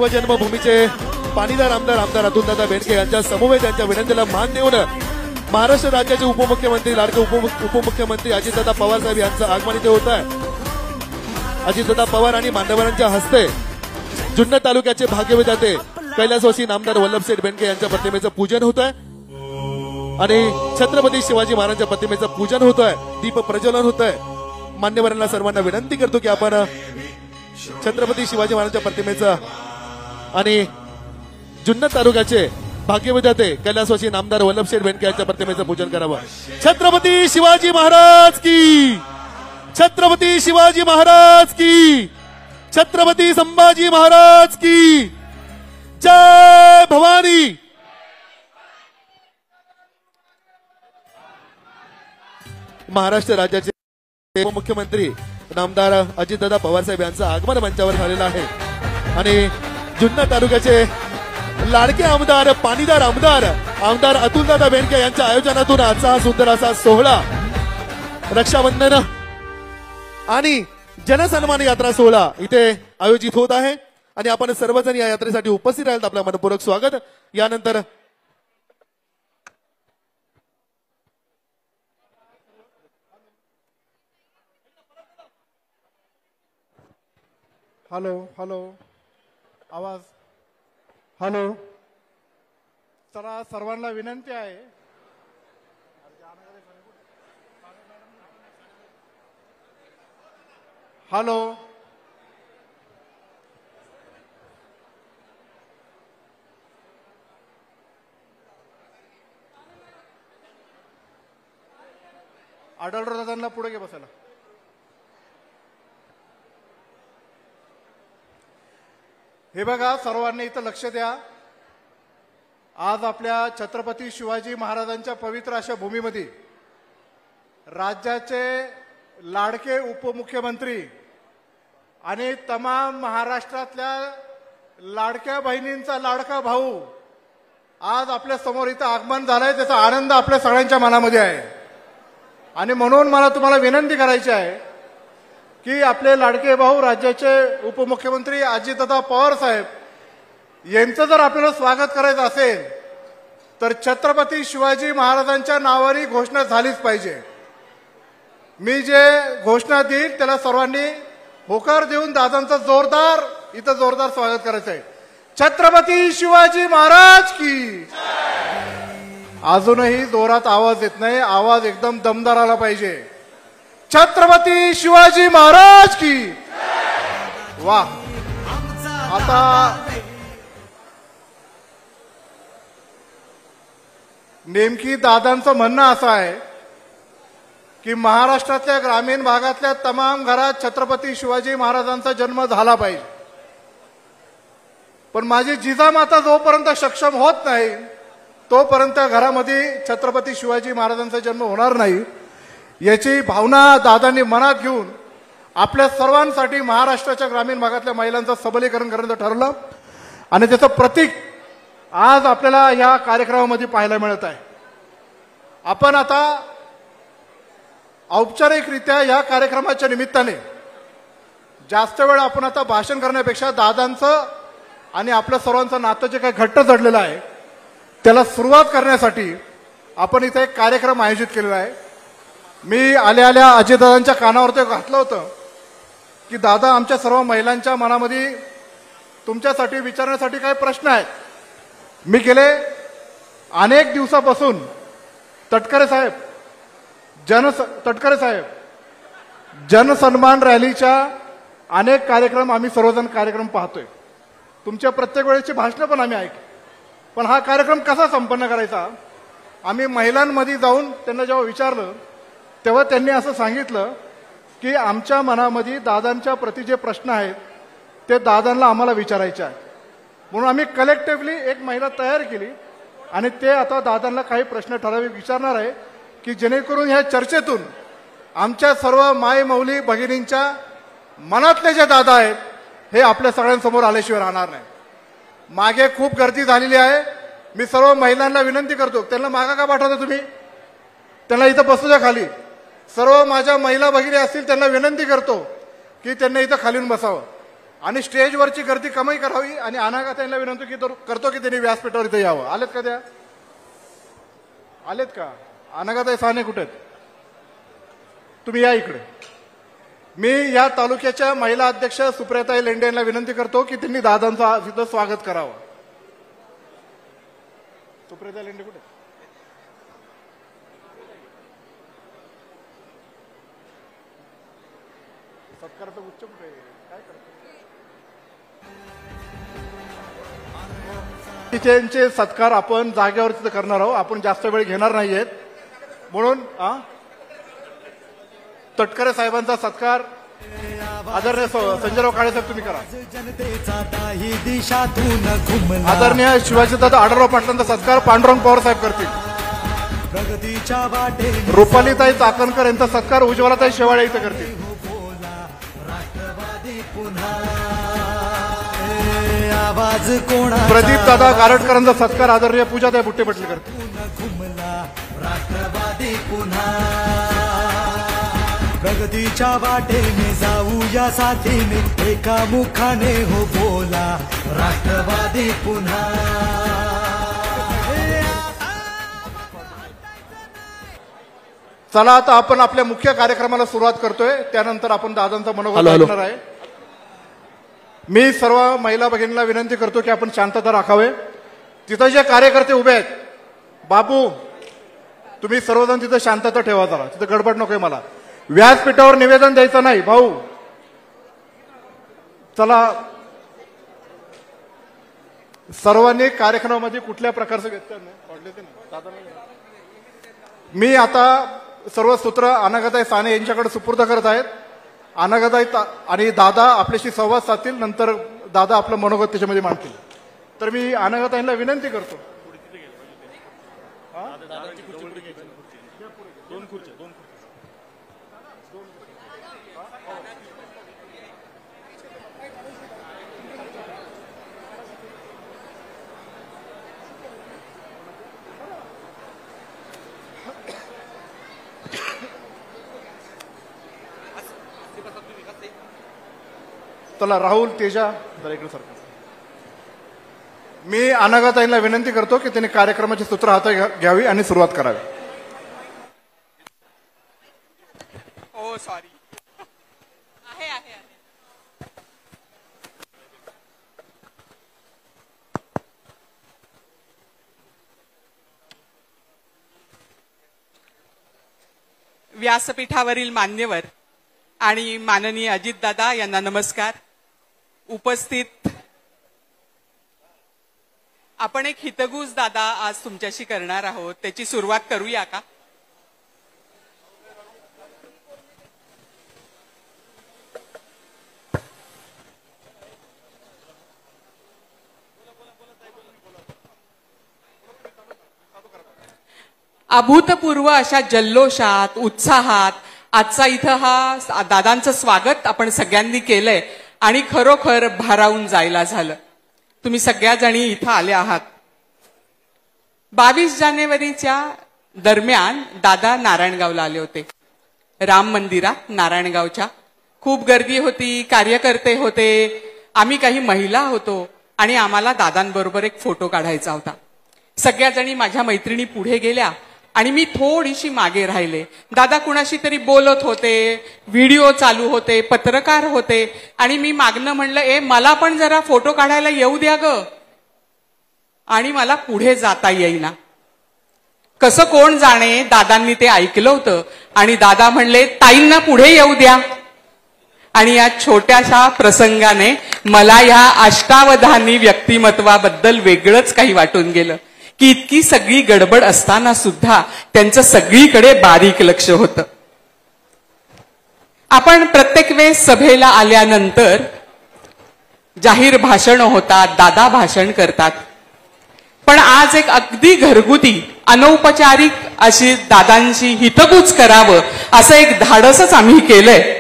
शिवजन्मभूमीचे पाणीदार आमदार अतुलदादा बेनके यांच्या समवेत यांच्या विनंतीला मान देऊन महाराष्ट्र राज्याचे उपमुख्यमंत्री लाडके उपमुख्यमंत्री अजितदादा पवार साहेब यांचं आगमन इथे होत आहे। अजितदादा पवार आणि मान्यवरांच्या हस्ते जुन्नर तालुक्याचे भाग्यविधाते कैलासवासी नामदार वल्लभशेठ बेनके यांच्या प्रतिमेचं पूजन होत आहे आणि छत्रपती शिवाजी महाराजांच्या प्रतिमेचं पूजन होत आहे, दीप प्रज्वलन होत आहे। मान्यवरांना सर्वांना विनंती करतो की आपण छत्रपती शिवाजी महाराजांच्या प्रतिमेचं आणि जुन्नर तालुक्याचे भाग्यविधाते कैलासवासी नामदार वल्लभशेठ बेनके यांच्या प्रतिमेचं पूजन करावं। छत्रपती शिवाजी महाराज की, छत्रपती शिवाजी महाराज की, छत्रपती संभाजी महाराज की जय भवानी। महाराष्ट्र राज्याचे उपमुख्यमंत्री नामदार अजितदादा पवार साहेब यांचं आगमन मंचावर झालेलं आहे आणि जुन्नर तालुक्याचे लाडके आमदार पाणीदार आमदार अतुलदादा बेनके यांच्या आयोजनातून आजचा हा सुंदर असा सोहळा रक्षाबंधन आणि जनसन्मान यात्रा सोहळा इथे आयोजित होत आहे आणि आपण सर्वजण या यात्रेसाठी उपस्थित राहिलात, आपलं मनपूर्वक स्वागत। यानंतर हॅलो आवाज हॅलो। चला सर्वांना विनंती आहे, हॅलो आढळराव दादांना पुढे घे बसायला। हे बघा सर्वांनी इथं लक्ष द्या। आज आपल्या छत्रपती शिवाजी महाराजांच्या पवित्र अशा भूमीमध्ये राज्याचे लाडके उपमुख्यमंत्री आणि तमाम महाराष्ट्रातल्या लाडक्या बहिणींचा लाडका भाऊ आज आपल्या समोर इथं आगमन झालंय, त्याचा आनंद आपल्या सगळ्यांच्या मनामध्ये आहे आणि म्हणून मला तुम्हाला विनंती करायची आहे की आपले लाडके भाऊ राज्याचे उपमुख्यमंत्री अजितदादा पवार साहेब यांचं जर आपल्याला स्वागत करायचं असेल तर छत्रपती शिवाजी महाराजांच्या नावाने घोषणा झालीच पाहिजे। मी जे घोषणा देईल त्याला सर्वांनी होकार देऊन दादांचं जोरदार स्वागत करायचं आहे। छत्रपती शिवाजी महाराज की। अजूनही जोरात आवाज येत नाही, आवाज एकदम दमदार आला पाहिजे। छत्रपती शिवाजी महाराज की। वाह। आता नेमकी दादांचं म्हणणं असं आहे की महाराष्ट्रातल्या ग्रामीण भागातल्या तमाम घरात छत्रपती शिवाजी महाराजांचा जन्म झाला पाहिजे, पण माझी जिजामाता जोपर्यंत सक्षम होत नाही तोपर्यंत घरामध्ये छत्रपती शिवाजी महाराजांचा जन्म होणार नाही, याची भावना दादांनी मनात घेऊन आपल्या सर्वांसाठी महाराष्ट्राच्या ग्रामीण भागातल्या महिलांचं सबलीकरण करण्याचं ठरलं आणि त्याचं प्रतीक आज आपल्याला या कार्यक्रमामध्ये पाहायला मिळत आहे। आपण आता औपचारिकरित्या या कार्यक्रमाच्या निमित्ताने जास्त वेळ आपण आता भाषण करण्यापेक्षा दादांचं आणि आपल्या सर्वांचं नातं जे काही घट्ट जडलेलं आहे त्याला सुरुवात करण्यासाठी आपण इथे एक कार्यक्रम आयोजित केलेला आहे। मी आल्या अजितदादांच्या कानावर ते घातलं होतं की दादा आमच्या सर्व महिलांच्या मनामध्ये तुमच्यासाठी विचारण्यासाठी काही प्रश्न आहेत। मी गेले अनेक दिवसापासून तटकरे साहेब जनसन्मान रॅलीच्या अनेक कार्यक्रम आम्ही सर्वजण कार्यक्रम पाहतोय, तुमच्या प्रत्येक वेळेची भाषणं पण आम्ही ऐकली, पण हा कार्यक्रम कसा संपन्न करायचा आम्ही महिलांमध्ये जाऊन त्यांना जेव्हा विचारलं तेव्हा त्यांनी असं सांगितलं की आमच्या मनामध्ये दादांच्या प्रति जे प्रश्न आहेत ते दादांना आम्हाला विचारायचे आहे, म्हणून आम्ही कलेक्टिव्हली एक महिला तयार केली आणि ते आता दादांना काही प्रश्न ठराविक विचारणार आहे की जेणेकरून ह्या चर्चेतून आमच्या सर्व माय मौली भगिनींच्या मनातले जे दादा आहेत हे आपल्या सगळ्यांसमोर आल्याशिवाय राहणार नाही। मागे खूप गर्दी झालेली आहे, मी सर्व महिलांना विनंती करतो त्यांना मागा का पाठवता तुम्ही, त्यांना इथं बसू द्या खाली। सर्व माझ्या महिला भगिनी असतील त्यांना विनंती करतो की त्यांना इथं खाली बसावं आणि स्टेजवरची गर्दी कमी करावी आणि अनागताईंना विनंती करतो की त्यांनी व्यासपीठावर इथे यावं. आलेत का त्या? आलेत का? अनागताई साने कुठे आहेत? तुम्ही या इकडे. मी या तालुक्याच्या महिला अध्यक्ष सुप्रियाताई लेंडे यांना विनंती करतो की त्यांनी दादांचं तिथं स्वागत करावं. सुप्रियाताई लेंडे कुठे? सत्काराचं उच्च कुठे आहे? काय करतो? त्यांचे सत्कार आपण जागेवर तिथं करणार आहोत. आपण जास्त वेळ घेणार नाहीयेत म्हणून तटकरे साहेबांचा सत्कार आदरणीय संजयराव काळे साहेब तुम्ही करा. आदरणीय शिवाजीदादा आढळराव पाटलांचा सत्कार पांडुरंग पवार साहेब करतील. रुपालीताई चाकणकर यांचा सत्कार उज्ज्वलाताई शेवाळे इथं करतील. प्रदीप दादा गारटकरांचा सत्कार आदरणीय पूजाताई बुट्टे पाटील करतील. प्रगतीच्या वाटेने जाऊ या साथीने एका मुखाने हो बोला राष्ट्रवादी पुन्हा. चला आता आपण आपल्या मुख्य कार्यक्रमाला सुरुवात करतोय. त्यानंतर आपण दादांचा मनोगत ऐकणार आहे. मी सर्व महिला भगिनींना विनंती करतो की आपण शांतता राखावे. तिथं जे कार्यकर्ते उभे आहेत, बाबू तुम्ही सर्वजण तिथं शांतता ठेवा जरा. तिथं गडबड नकोय. मला व्यासपीठावर निवेदन द्यायचं नाही भाऊ. चला सर्वांनी कार्यक्रमामध्ये कुठल्या प्रकारचं व्यत्यय मी आता सर्व सूत्र अनागताई साने यांच्याकडे सुपूर्द करत आहेत. अनागताई आणि दादा आपल्याशी संवाद साधतील. नंतर दादा आपलं मनोगत त्याच्यामध्ये मांडतील. तर मी अनागताईंना विनंती करतो. चला राहुल तेजा जरा इकडे सरकार. मी अनागताईंना विनंती करतो की त्यांनी कार्यक्रमाची सूत्र हातात घ्यावी आणि सुरुवात करावी. हो सॉरी. आहे आहे व्यासपीठावरील मान्यवर आणि माननीय अजितदादा यांना नमस्कार. उपस्थित आपण एक हितगुज दादा आज तुमच्याशी करणार आहोत. त्याची सुरुवात करूया का? अभूतपूर्व अशा जल्लोषात उत्साहात आजचा इथं हा दादांचं स्वागत आपण सगळ्यांनी केलंय आणि खरोखर भारावून जायला झालं. तुम्ही सगळ्या जणी इथं आले आहात. 22 जानेवारीच्या दरम्यान दादा नारायणगावला आले होते. राम मंदिरात नारायणगावच्या खूप गर्दी होती, कार्यकर्ते होते, आम्ही काही महिला होतो आणि आम्हाला दादांबरोबर एक फोटो काढायचा होता. सगळ्या जणी माझ्या मैत्रिणी पुढे गेल्या आणि मी थोडीशी मागे राहिले. दादा कुणाशी तरी बोलत होते, व्हिडिओ चालू होते, पत्रकार होते आणि मी मागणं म्हणलं मला पण जरा फोटो काढायला येऊ द्या ग. आणि मला पुढे जाता येईना. कसं कोण जाणे, दादांनी ते ऐकलं होतं आणि दादा म्हणले ताईंना पुढे येऊ द्या. आणि या छोट्याशा प्रसंगाने मला या अष्टावधानी व्यक्तिमत्वाबद्दल वेगळंच काही वाटून गेलं की इतकी सगळी गडबड असताना सुद्धा त्यांचं सगळीकडे बारीक लक्ष होतं. आपण प्रत्येक वेळेस सभेला आल्यानंतर जाहीर भाषण होतात, दादा भाषण करतात. पण आज एक अगदी घरगुती अनौपचारिक अशी दादांची हितगुज करावं असं एक धाडसच आम्ही केलंय.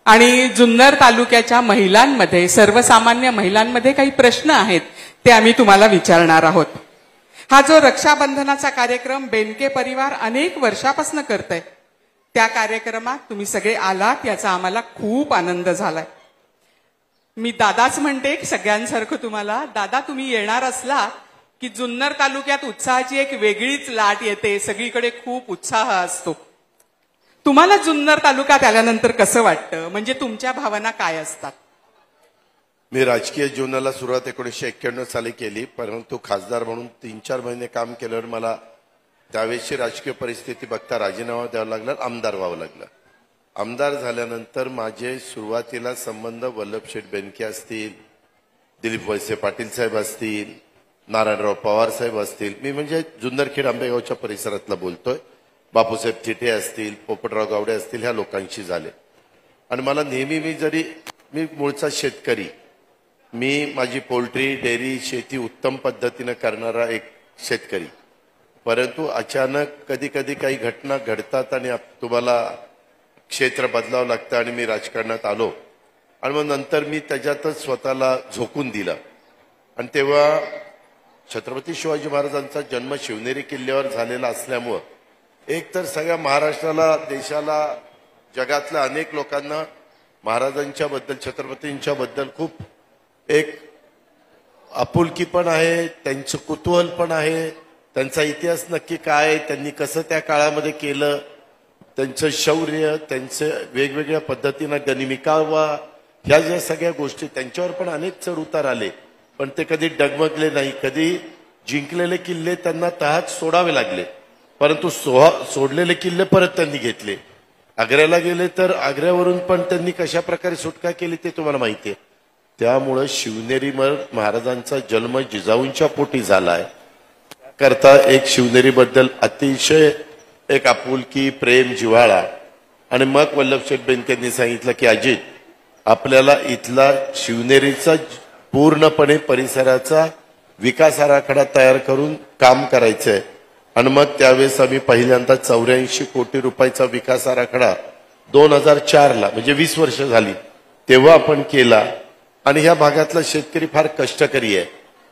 आणि जुन्नर तालुक्याच्या महिलांमध्ये, सर्वसामान्य महिलांमध्ये काही प्रश्न आहेत ते आम्ही तुम्हाला विचारणार आहोत. हा जो रक्षाबंधनाचा कार्यक्रम बेनके परिवार अनेक वर्षापासून करतय, त्या कार्यक्रमात तुम्ही सगळे आलात याचा आम्हाला खूप आनंद झालाय. मी दादाच म्हणते सगळ्यांसारखं तुम्हाला. दादा, तुम्ही येणार असला की जुन्नर तालुक्यात उत्साहाची एक वेगळीच लाट येते. सगळीकडे खूप उत्साह असतो. तुम्हाला जुन्नर तालुक्यात आल्यानंतर कसं वाटतं? म्हणजे तुमच्या भावना काय असतात? मी राजकीय जीवनाला सुरुवात 1991 साली केली, परंतु खासदार म्हणून 3-4 महिने काम केल्यावर मला त्यावेळेची राजकीय परिस्थिती बघता राजीनामा द्यावा लागला, आमदार व्हावं लागलं. आमदार झाल्यानंतर माझे सुरुवातीला संबंध वल्लभशेठ बेनके असतील, दिलीप वळसे पाटील साहेब असतील, नारायणराव पवार साहेब असतील, मी म्हणजे जुन्नरखेड आंबेगावच्या परिसरातला बोलतोय, बापूसाहेब थिटे असतील, पोपटराव गावडे असतील, ह्या लोकांशी झाले. आणि मला नेहमी मी मूळचा शेतकरी, मी माझी पोल्ट्री डेअरी शेती उत्तम पद्धतीनं करणारा एक शेतकरी, परंतु अचानक कधी कधी काही घटना घडतात आणि तुम्हाला क्षेत्र बदलावं लागतं आणि मी राजकारणात आलो आणि मग नंतर मी त्याच्यातच स्वतःला झोकून दिलं. आणि तेव्हा छत्रपती शिवाजी महाराजांचा जन्म शिवनेरी किल्ल्यावर झालेला असल्यामुळं एक तर सगळ्या महाराष्ट्राला, देशाला, जगातल्या अनेक लोकांना महाराजांच्या बद्दल, छत्रपतींच्या बद्दल खूप एक आपुलकी पण आहे, त्यांचं कुतूहल पण आहे, त्यांचा इतिहास नक्की काय, त्यांनी कसं त्या काळामध्ये केलं, त्यांचं शौर्य, त्यांचे वेगवेगळ्या पद्धतीनं गनिमिकावा, ह्या ज्या सगळ्या गोष्टी, त्यांच्यावर पण अनेक चढ उतार आले, पण ते कधी डगमगले नाही. कधी जिंकलेले किल्ले त्यांना तहात सोडावे लागले, परंतु सोडलेले किल्ले परत त्यांनी घेतले. आग्र्याला गेले तर आग्र्यावरून पण त्यांनी कशा प्रकारे सुटका केली ते तुम्हाला माहिती आहे. त्यामुळं शिवनेरीवर महाराजांचा जन्म जिजाऊंच्या पोटी झालाय करता एक शिवनेरीबद्दल अतिशय एक आपुलकी, प्रेम, जिव्हाळा. आणि मग वल्लभशेठ बेनकेंनी सांगितलं की अजित, आपल्याला इथला शिवनेरीचा पूर्णपणे परिसराचा विकास आराखडा तयार करून काम करायचंय. आणि मग त्यावेळेस आम्ही पहिल्यांदा 84 कोटी रुपयाचा विकास आराखडा 2004ला, म्हणजे 20 वर्ष झाली, तेव्हा आपण केला. आणि ह्या भागातला शेतकरी फार कष्टकरी आहे.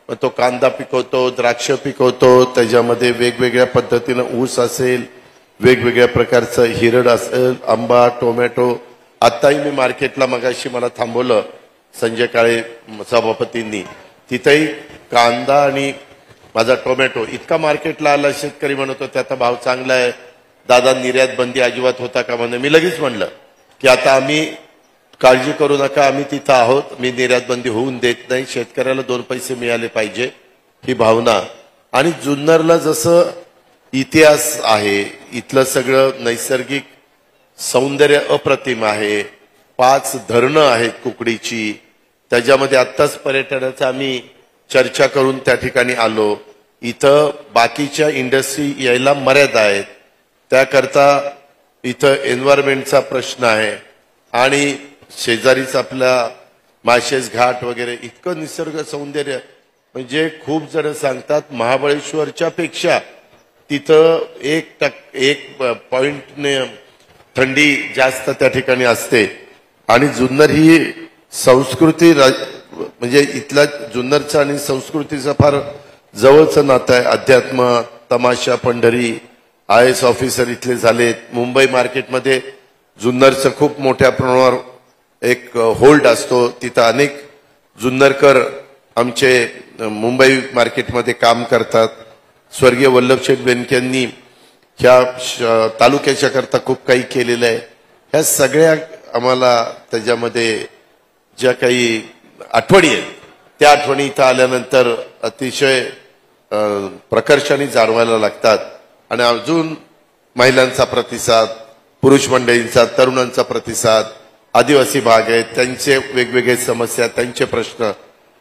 मग तो कांदा पिकवतो, द्राक्ष पिकवतो, त्याच्यामध्ये वेगवेगळ्या पद्धतीनं ऊस असेल, वेगवेगळ्या प्रकारचं हिरड असेल, आंबा, टोमॅटो. आताही मी मार्केटला मगाशी मला थांबवलं संजय काळे सभापतींनी, तिथेही कांदा आणि माझा टोमॅटो इतका मार्केटला आला, शेतकरी म्हणतो त्याचा भाव चांगला आहे, दादा निर्यात बंदी अजिबात होता का म्हणे. मी लगेच म्हणलं की आता आम्ही काळजी करू नका, आम्ही तिथं आहोत, मी निर्यात बंदी होऊन देत नाही, शेतकऱ्याला 2 पैसे मिळाले पाहिजे ही भावना. आणि जुन्नरला जसं इतिहास आहे, इथलं सगळं नैसर्गिक सौंदर्य अप्रतिम आहे, 5 धरणं आहेत कुकडीची, त्याच्यामध्ये आत्ताच पर्यटनाचं आम्ही चर्चा करून त्या ठिकाणी आलो. इथं बाकीच्या इंडस्ट्री यायला मर्यादा आहेत, त्याकरता इथं एन्व्हायरमेंटचा प्रश्न आहे. आणि शेजारीच आपला माळशेज घाट वगैरे इतकं निसर्ग सौंदर्य, म्हणजे खूप जण सांगतात महाबळेश्वरच्या पेक्षा तिथं 1% थंडी जास्त त्या ठिकाणी असते. आणि जुन्नर ही संस्कृती, म्हणजे इथल्या जुन्नरचं आणि संस्कृतीचं फार जवळचं नातं आहे. अध्यात्म, तमाशा, पंढरी, IAS ऑफिसर इथले झालेत. मुंबई मार्केटमध्ये जुन्नरचं खूप मोठ्या प्रमाणावर एक होल्ड असतो, तिथं अनेक जुन्नरकर आमचे मुंबई मार्केटमध्ये काम करतात. स्वर्गीय वल्लभशेठ बेनकेंनी ह्या तालुक्याच्या करता खूप काही केलेलं आहे. ह्या सगळ्या आम्हाला त्याच्यामध्ये ज्या काही आठवणी आहेत त्या आठवणी इथं आल्यानंतर अतिशय प्रकर्षाने जाणवायला लागतात. आणि अजून महिलांचा प्रतिसाद, पुरुष मंडळींचा, तरुणांचा प्रतिसाद, आदिवासी भाग आहेत, त्यांचे वेगवेगळे समस्या, त्यांचे प्रश्न.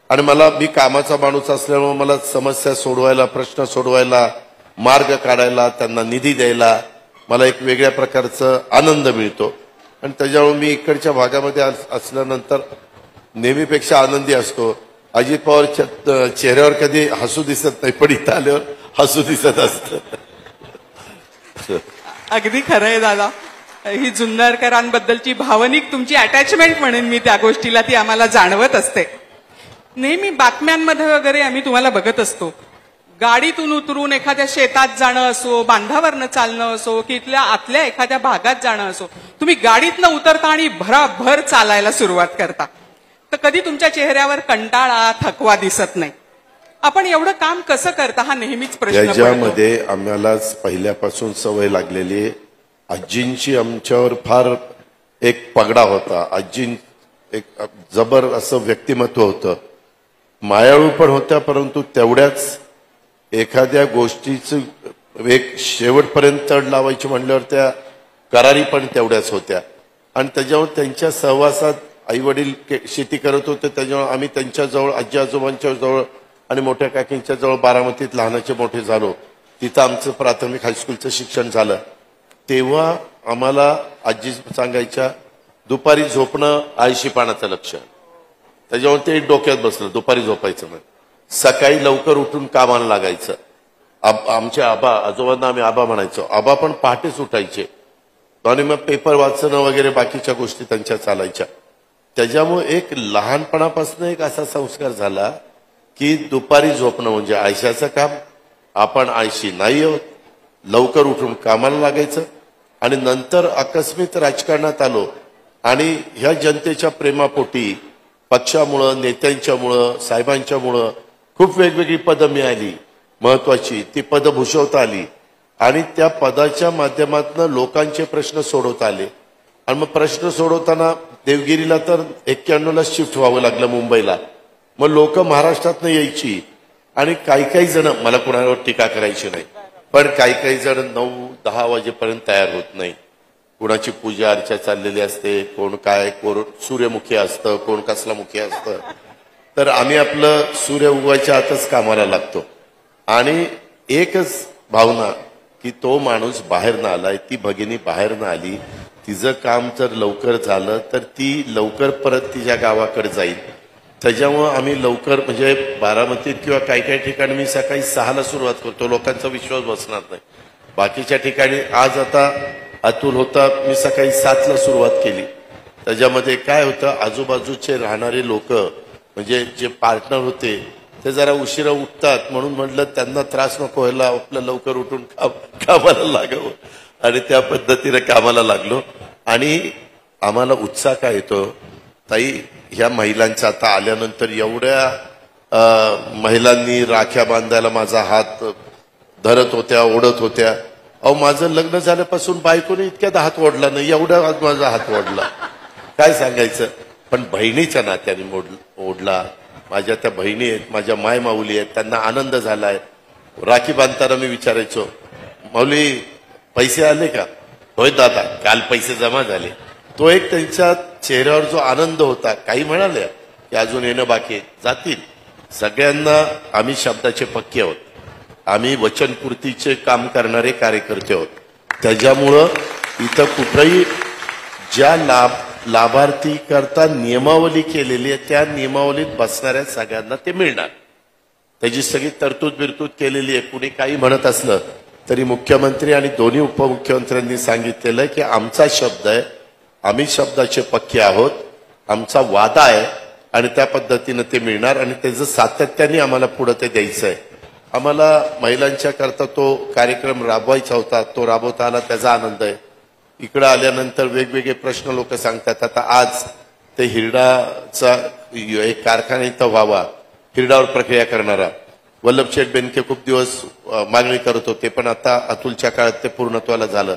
आणि मी कामाचा माणूस असल्यामुळे मला समस्या सोडवायला, प्रश्न सोडवायला, मार्ग काढायला, त्यांना निधी द्यायला मला एक वेगळ्या प्रकारचा आनंद मिळतो. आणि त्याच्यामुळे मी इकडच्या भागामध्ये असल्यानंतर नेहमीपेक्षा आनंदी असतो. अजित पवारच्या चेहऱ्यावर कधी हसू दिसत नाही, पण इथं आल्यावर हसू दिसत असतं. अगदी खरं आहे दादा. ही जुन्नरकरांबद्दलची भावनिक तुमची अटॅचमेंट म्हणेन मी त्या गोष्टीला, ती आम्हाला जाणवत असते. नेहमी बातम्यांमध्ये वगैरे आम्ही तुम्हाला बघत असतो, गाडीतून उतरून एखाद्या शेतात जाणं असो, बांधावरनं चालणं असो, की इथल्या आतल्या एखाद्या भागात जाणं असो, तुम्ही गाडीतनं उतरता आणि भराभर चालायला सुरुवात करता. तर कधी तुमच्या चेहऱ्यावर कंटाळा थकवा दिसत नाही. आपण एवढं काम कसं करता हा नेहमीच प्रश्न पडतो. याच्यामध्ये आम्हाला पहिल्यापासून सवय लागलेली आहे. आजींची आमच्यावर फार एक पगडा होता. आजी एक जबर असं व्यक्तिमत्व होतं. मायाळू पण होत्या, परंतु तेवढ्याच एखाद्या गोष्टीचं एक शेवटपर्यंत तड लावायची म्हणल्यावर त्या करारी पण तेवढ्याच होत्या. आणि त्याच्यावर त्यांच्या सहवासात आई वडील शेती करत होते, त्याच्यावर आम्ही त्यांच्याजवळ आजी आजोबांच्या जवळ आणि मोठ्या काकींच्या जवळ बारामतीत लहानाचे मोठे झालो. तिथं आमचं प्राथमिक हायस्कूलचं शिक्षण झालं. तेव्हा आम्हाला आजी सांगायच्या दुपारी झोपणं आळशी पानाचं लक्ष. त्याच्यावर ते डोक्यात बसलं, दुपारी झोपायचं नाही, सकाळी लवकर उठून कामाला लागायचं. आमचे आबा आजोबांना आम्ही आबा म्हणायचो. आबा पण पहाटेच उठायचे आणि मग पेपर वाचणं वगैरे बाकीच्या गोष्टी त्यांच्या चालायच्या. त्याच्यामुळे एक लहानपणापासून एक असा संस्कार झाला की दुपारी झोपणं म्हणजे आळशाचं काम. आपण आळशी नाही आहोत, लवकर उठून कामाला लागायचं. आणि नंतर आकस्मित राजकारणात आलो आणि ह्या जनतेच्या प्रेमापोटी पक्षामुळं, नेत्यांच्यामुळं, साहेबांच्यामुळं खूप वेगवेगळी पदं मिळाली. महत्वाची ती पदं भूषवता आली आणि त्या पदाच्या माध्यमातून लोकांचे प्रश्न सोडवता आले. आणि मग प्रश्न सोडवताना देवगिरीला तर 91ला शिफ्ट व्हावं लागलं मुंबईला. मग लोक महाराष्ट्रातनं यायची आणि काही जण, मला कुणावर टीका करायची नाही, पण काही जण 9-10 वाजेपर्यंत तयार होत नाही. कुणाची पूजा अर्चा चाललेली असते, कोण काय, कोण सूर्यमुखी असतं, कोण कसलामुखी असतं. तर आम्ही आपलं सूर्य उगवायच्या आतच कामाला लागतो. आणि एकच भावना की तो माणूस बाहेर ना आलाय, ती भगिनी बाहेर ना आली, तिचं काम जर लवकर झालं तर ती लवकर परत तिच्या गावाकडे जाईल. त्याच्यामुळं आम्ही लवकर, म्हणजे बारामतीत किंवा काही ठिकाणी मी सकाळी 6ला सुरुवात करतो. लोकांचा विश्वास बसणार नाही. बाकीच्या ठिकाणी आज आता अतुल होता, मी सकाळी 7ला सुरुवात केली. त्याच्यामध्ये काय होतं, आजूबाजूचे राहणारे लोक म्हणजे जे पार्टनर होते ते जरा उशिरा उठतात, म्हणून म्हटलं त्यांना त्रास नको व्हायला, आपलं लवकर उठून कामाला लागावं. आणि त्या पद्धतीने कामाला लागलो. आणि आम्हाला उत्साह काय येतो ताई, ह्या महिलांचा आता आल्यानंतर एवढ्या महिलांनी राख्या बांधायला माझा हात धरत होत्या, ओढत होत्या. अहो, माझं लग्न झाल्यापासून बायकोने इतक्यात हात ओढला नाही, एवढ्या माझा हात ओढला, काय सांगायचं. पण बहिणीच्या नात्याने ओढला. माझ्या त्या बहिणी आहेत, माझ्या माय माऊली आहेत, त्यांना आनंद झालाय. राखी बांधताना मी विचारायचो, माऊली पैसे आले का? होय दादा, काल पैसे जमा झाले. तो एक त्यांच्या चेहऱ्यावर जो आनंद होता. काही म्हणाले की अजून येणं बाकी आहे, जातील. सगळ्यांना आम्ही शब्दाचे पक्के आहोत, आम्ही वचनपूर्तीचे काम करणारे कार्यकर्ते आहोत. त्याच्यामुळं इथं कुठंही ज्या लाभार्थी करता नियमावली केलेली आहे त्या नियमावलीत बसणाऱ्या सगळ्यांना ते मिळणार. त्याची सगळी तरतूद बिरतूद केलेली आहे. कुणी काही म्हणत असलं तरी मुख्यमंत्री आणि दोन्ही उपमुख्यमंत्र्यांनी सांगितलेलं आहे की आमचा शब्द आहे, आम्ही शब्दाचे पक्के आहोत, आमचा वादा आहे आणि त्या पद्धतीनं ते मिळणार. आणि त्याचं सातत्याने आम्हाला पुढे ते द्यायचं आहे. आम्हाला महिलांच्या करता तो कार्यक्रम राबवायचा होता, तो राबवता आला, त्याचा आनंद आहे. इकडे आल्यानंतर वेगवेगळे प्रश्न लोक सांगतात. आता आज ते हिरडाचा एक कारखाना इथं व्हावा, हिरडावर प्रक्रिया करणारा. वल्लभशेठ बेनके खूप दिवस मागणी करत होते, पण आता अतुलच्या काळात ते पूर्णत्वाला झालं.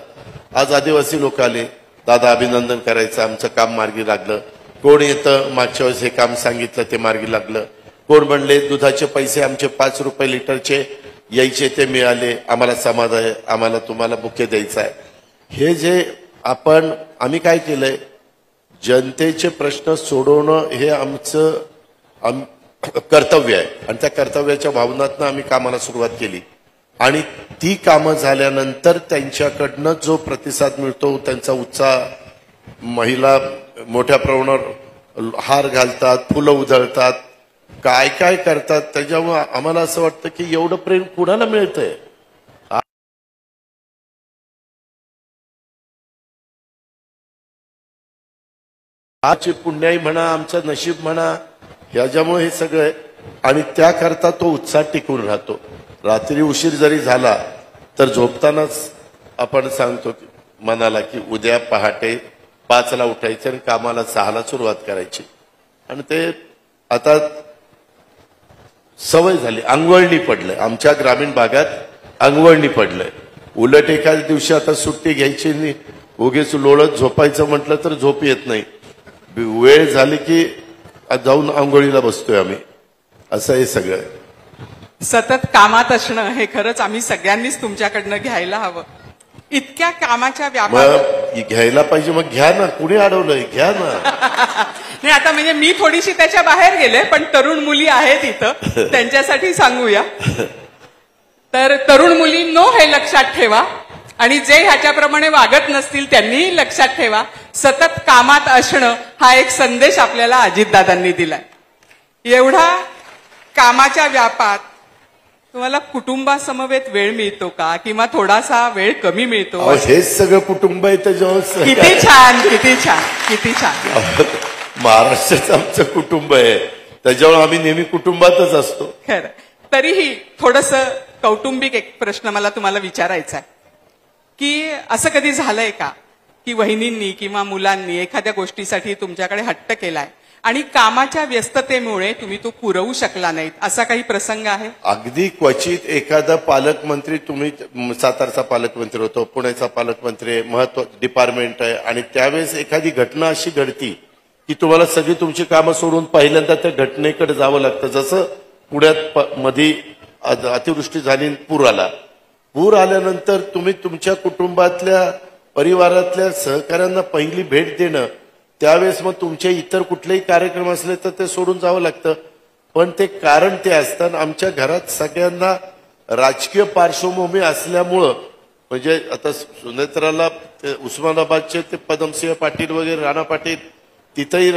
आज आदिवासी लोक आले, दादा अभिनंदन करायचं, आमचं काम मार्गी लागलं. कोण येतं, मागच्या वेळेस हे काम सांगितलं ते मार्गी लागलं. कोण म्हणले दुधाचे पैसे आमचे 5 रुपये लिटरचे यायचे ते मिळाले, आम्हाला समाधान आहे, आम्हाला तुम्हाला बुके द्यायचा आहे. हे जे आम्ही काय केलंय, जनतेचे प्रश्न सोडवणं हे आमचं कर्तव्य आहे. आणि त्या कर्तव्याच्या भावनातनं आम्ही कामाला सुरुवात केली. आणि ती कामं झाल्यानंतर त्यांच्याकडनं जो प्रतिसाद मिळतो, त्यांचा उत्साह, महिला मोठ्या प्रमाणावर हार घालतात, फुलं उधळतात, काय काय करतात. त्याच्यामुळे आम्हाला असं वाटतं की एवढं प्रेम कुणाला मिळतंय. आजची पुण्याई म्हणा, आमचं नशीब म्हणा, याच्यामुळे हे सगळं आहे. आणि त्याकरता तो उत्साह टिकून राहतो. रात्री उशीर जरी झाला तर झोपतानाच आपण सांगतो मनाला की उद्या पहाटे 5ला उठायचं आणि कामाला 6ला सुरुवात करायची. आणि ते आता सवय झाली, अंगवळणी पडलंय आमच्या ग्रामीण भागात, अंगवळणी पडलंय. उलट एखाद्या दिवशी आता सुट्टी घ्यायची नाही, उगीच लोळत झोपायचं म्हटलं तर झोप येत नाही. वेळ झाली की जाऊन आंघोळीला बसतोय आम्ही. असं हे सगळं. सतत कामात असणं हे खरंच आम्ही सगळ्यांनीच तुमच्याकडनं घ्यायला हवं. इतक्या कामाच्या व्यापार मग घ्यायला पाहिजे, मग घ्या ना. कुणी अडवलंय? घ्या ना. नाही, आता म्हणजे मी थोडीशी त्याच्या बाहेर गेले, पण तरुण मुली आहेत इथं, त्यांच्यासाठी सांगूया. तर तरुण मुलींनो, हे लक्षात ठेवा, आणि जे ह्याच्याप्रमाणे वागत नसतील त्यांनीही लक्षात ठेवा, सतत कामात असणं हा एक संदेश आपल्याला अजितदादांनी दिलाय. एवढा कामाच्या व्यापात तुम्हाला कुटुंबासमवेत वेळ मिळतो का, किंवा थोडासा वेळ कमी मिळतो? अहो, हेच सगळं कुटुंब आहे त्याच्यावर. किती छान, किती छान, किती छान. महाराष्ट्राचं आमचं कुटुंब आहे, त्याच्यावर आम्ही नेहमी कुटुंबातच असतो. खरं. तरीही थोडस कौटुंबिक एक प्रश्न मला तुम्हाला विचारायचा आहे, की असं कधी झालंय का की वहिनींनी किंवा मुलांनी एखाद्या गोष्टीसाठी तुमच्याकडे हट्ट केलाय आणि कामाच्या व्यस्ततेमुळे तुम्ही तो पुरवू शकला नाहीत, असा काही प्रसंग आहे? अगदी क्वचित एखादा पालकमंत्री, तुम्ही सातारचा पालकमंत्री होतो, पुण्याचा पालकमंत्री आहे, महत्व डिपार्टमेंट आहे, आणि त्यावेळेस एखादी घटना अशी घडती की तुम्हाला सगळी तुमची कामं सोडून पहिल्यांदा त्या घटनेकडे जावं लागतं. जसं पुण्यात मध्ये अतिवृष्टी झाली, पूर आला. पूर आल्यानंतर तुम्ही तुमच्या कुटुंबातल्या, परिवारातल्या सहकाऱ्यांना पहिली भेट देणं, त्यावेळेस मग तुमचे इतर कुठलेही कार्यक्रम असले तर ते सोडून जावं लागतं. पण ते कारण ते असतं, आमच्या घरात सगळ्यांना राजकीय पार्श्वभूमी असल्यामुळं, म्हणजे आता सुनेत्राला उस्मानाबादचे ते पदमसिंह पाटील वगैरे, राणा पाटील, तिथंही